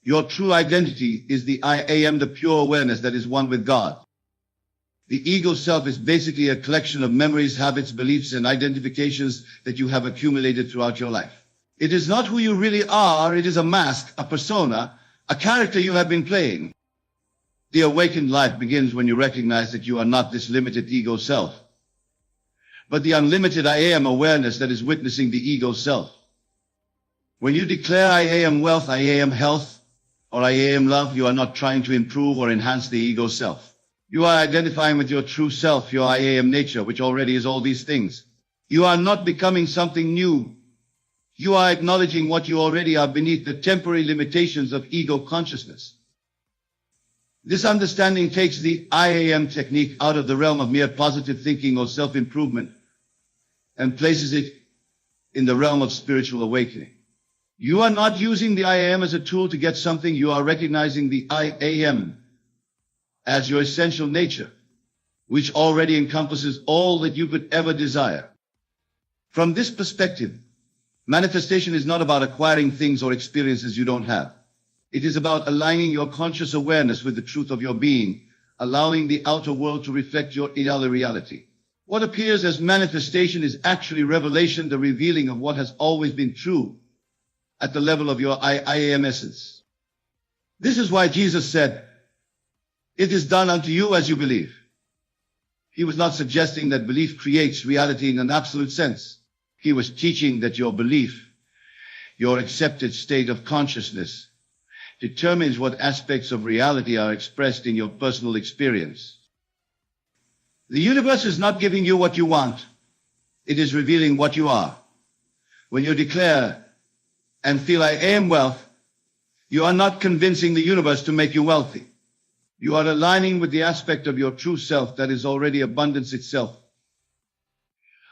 Your true identity is the I am, the pure awareness that is one with God. The ego self is basically a collection of memories, habits, beliefs, and identifications that you have accumulated throughout your life. It is not who you really are. It is a mask, a persona, a character you have been playing. The awakened life begins when you recognize that you are not this limited ego self, but the unlimited I am awareness that is witnessing the ego self. When you declare I am wealth, I am health, or I am love, you are not trying to improve or enhance the ego self. You are identifying with your true self, your I am nature, which already is all these things. You are not becoming something new. You are acknowledging what you already are beneath the temporary limitations of ego consciousness. This understanding takes the I am technique out of the realm of mere positive thinking or self-improvement and places it in the realm of spiritual awakening. You are not using the I am as a tool to get something. You are recognizing the I am as your essential nature, which already encompasses all that you could ever desire. From this perspective, manifestation is not about acquiring things or experiences you don't have. It is about aligning your conscious awareness with the truth of your being, allowing the outer world to reflect your inner reality. What appears as manifestation is actually revelation, the revealing of what has always been true at the level of your I am essence. This is why Jesus said, "It is done unto you as you believe." He was not suggesting that belief creates reality in an absolute sense. He was teaching that your belief, your accepted state of consciousness, determines what aspects of reality are expressed in your personal experience. The universe is not giving you what you want. It is revealing what you are. When you declare and feel I am wealth, you are not convincing the universe to make you wealthy. You are aligning with the aspect of your true self that is already abundance itself,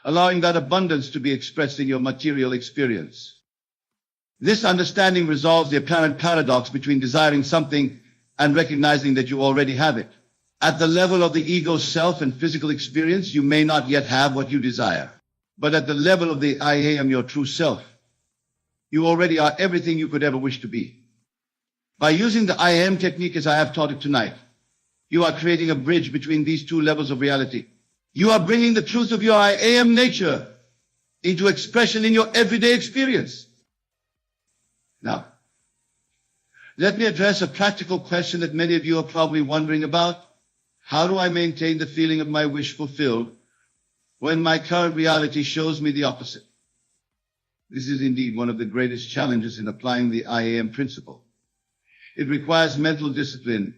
allowing that abundance to be expressed in your material experience. This understanding resolves the apparent paradox between desiring something and recognizing that you already have it. At the level of the ego self and physical experience, you may not yet have what you desire. But at the level of the I am, your true self, you already are everything you could ever wish to be. By using the I am technique as I have taught it tonight, you are creating a bridge between these two levels of reality. You are bringing the truth of your I am nature into expression in your everyday experience. Now, let me address a practical question that many of you are probably wondering about. How do I maintain the feeling of my wish fulfilled when my current reality shows me the opposite? This is indeed one of the greatest challenges in applying the I am principle. It requires mental discipline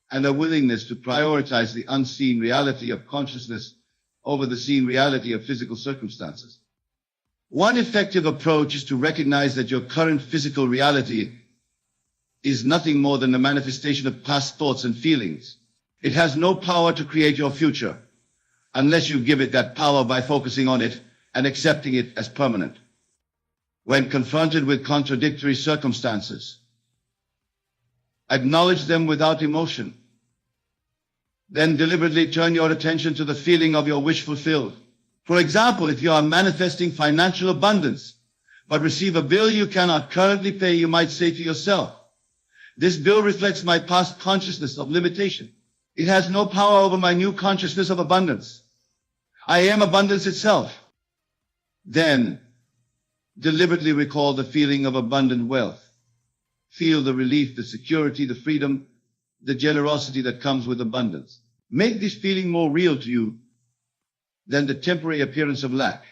and a willingness to prioritize the unseen reality of consciousness over the seen reality of physical circumstances. One effective approach is to recognize that your current physical reality is nothing more than a manifestation of past thoughts and feelings. It has no power to create your future unless you give it that power by focusing on it and accepting it as permanent. When confronted with contradictory circumstances, acknowledge them without emotion. Then deliberately turn your attention to the feeling of your wish fulfilled. For example, if you are manifesting financial abundance, but receive a bill you cannot currently pay, you might say to yourself, "This bill reflects my past consciousness of limitation. It has no power over my new consciousness of abundance. I am abundance itself." Then, deliberately recall the feeling of abundant wealth. Feel the relief, the security, the freedom, the generosity that comes with abundance. Make this feeling more real to you than the temporary appearance of lack.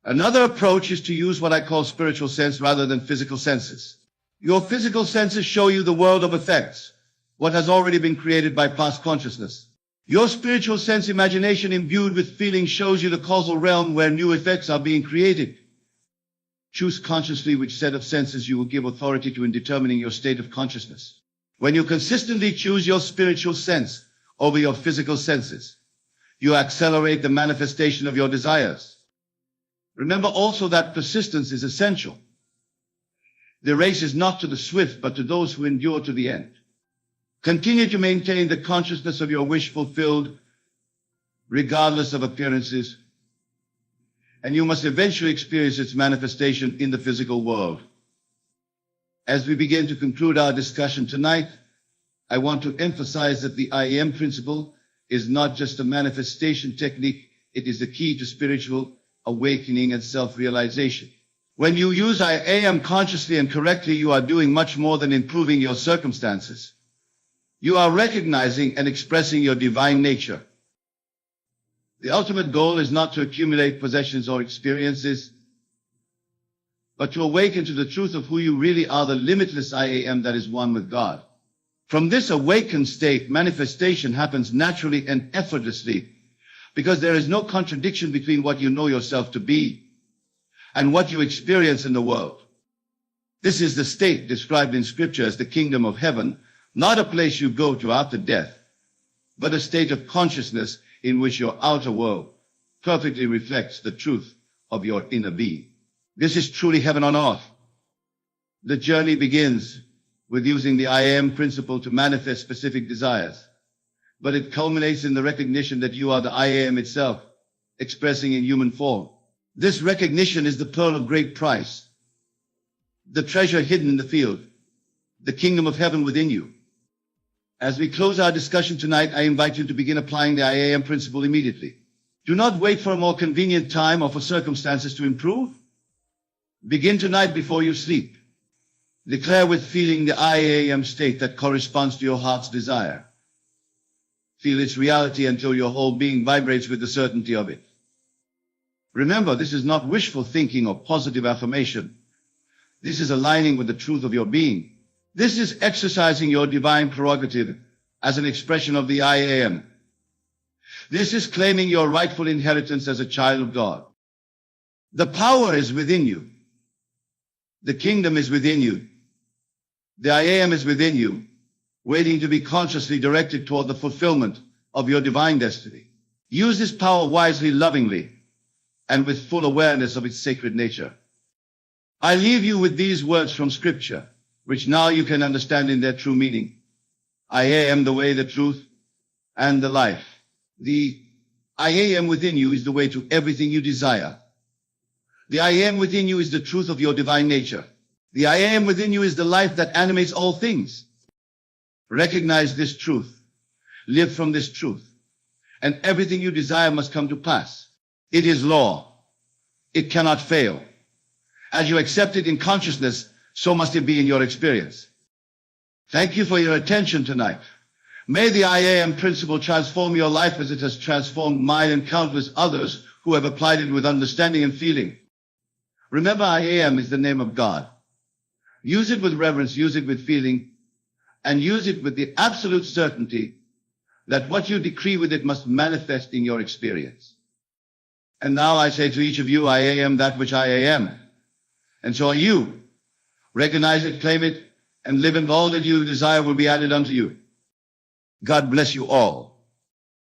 Another approach is to use what I call spiritual sense rather than physical senses. Your physical senses show you the world of effects, what has already been created by past consciousness. Your spiritual sense imagination imbued with feeling shows you the causal realm where new effects are being created. Choose consciously which set of senses you will give authority to in determining your state of consciousness. When you consistently choose your spiritual sense over your physical senses, you accelerate the manifestation of your desires. Remember also that persistence is essential. The race is not to the swift, but to those who endure to the end. Continue to maintain the consciousness of your wish fulfilled, regardless of appearances, and you must eventually experience its manifestation in the physical world. As we begin to conclude our discussion tonight, I want to emphasize that the I am principle is not just a manifestation technique, it is the key to spiritual awakening and self-realization. When you use I am consciously and correctly, you are doing much more than improving your circumstances. You are recognizing and expressing your divine nature. The ultimate goal is not to accumulate possessions or experiences, but to awaken to the truth of who you really are, the limitless I am that is one with God. From this awakened state, manifestation happens naturally and effortlessly, because there is no contradiction between what you know yourself to be and what you experience in the world. This is the state described in Scripture as the kingdom of heaven, not a place you go to after death, but a state of consciousness in which your outer world perfectly reflects the truth of your inner being. This is truly heaven on earth. The journey begins with using the I am principle to manifest specific desires, but it culminates in the recognition that you are the I am itself, expressing in human form. This recognition is the pearl of great price, the treasure hidden in the field, the kingdom of heaven within you. As we close our discussion tonight, I invite you to begin applying the I am principle immediately. Do not wait for a more convenient time or for circumstances to improve. Begin tonight before you sleep. Declare with feeling the I am state that corresponds to your heart's desire. Feel its reality until your whole being vibrates with the certainty of it. Remember, this is not wishful thinking or positive affirmation. This is aligning with the truth of your being. This is exercising your divine prerogative as an expression of the I am. This is claiming your rightful inheritance as a child of God. The power is within you. The kingdom is within you. The I am is within you, waiting to be consciously directed toward the fulfillment of your divine destiny. Use this power wisely, lovingly, and with full awareness of its sacred nature. I leave you with these words from Scripture, which now you can understand in their true meaning. I am the way, the truth, and the life. The I am within you is the way to everything you desire. The I am within you is the truth of your divine nature. The I am within you is the life that animates all things. Recognize this truth. Live from this truth. And everything you desire must come to pass. It is law. It cannot fail. As you accept it in consciousness, so must it be in your experience. Thank you for your attention tonight. May the I am principle transform your life as it has transformed mine and countless others who have applied it with understanding and feeling. Remember, I am is the name of God. Use it with reverence, use it with feeling, and use it with the absolute certainty that what you decree with it must manifest in your experience. And now I say to each of you, I am that which I am. And so are you. Recognize it, claim it, and live in all that you desire will be added unto you. God bless you all.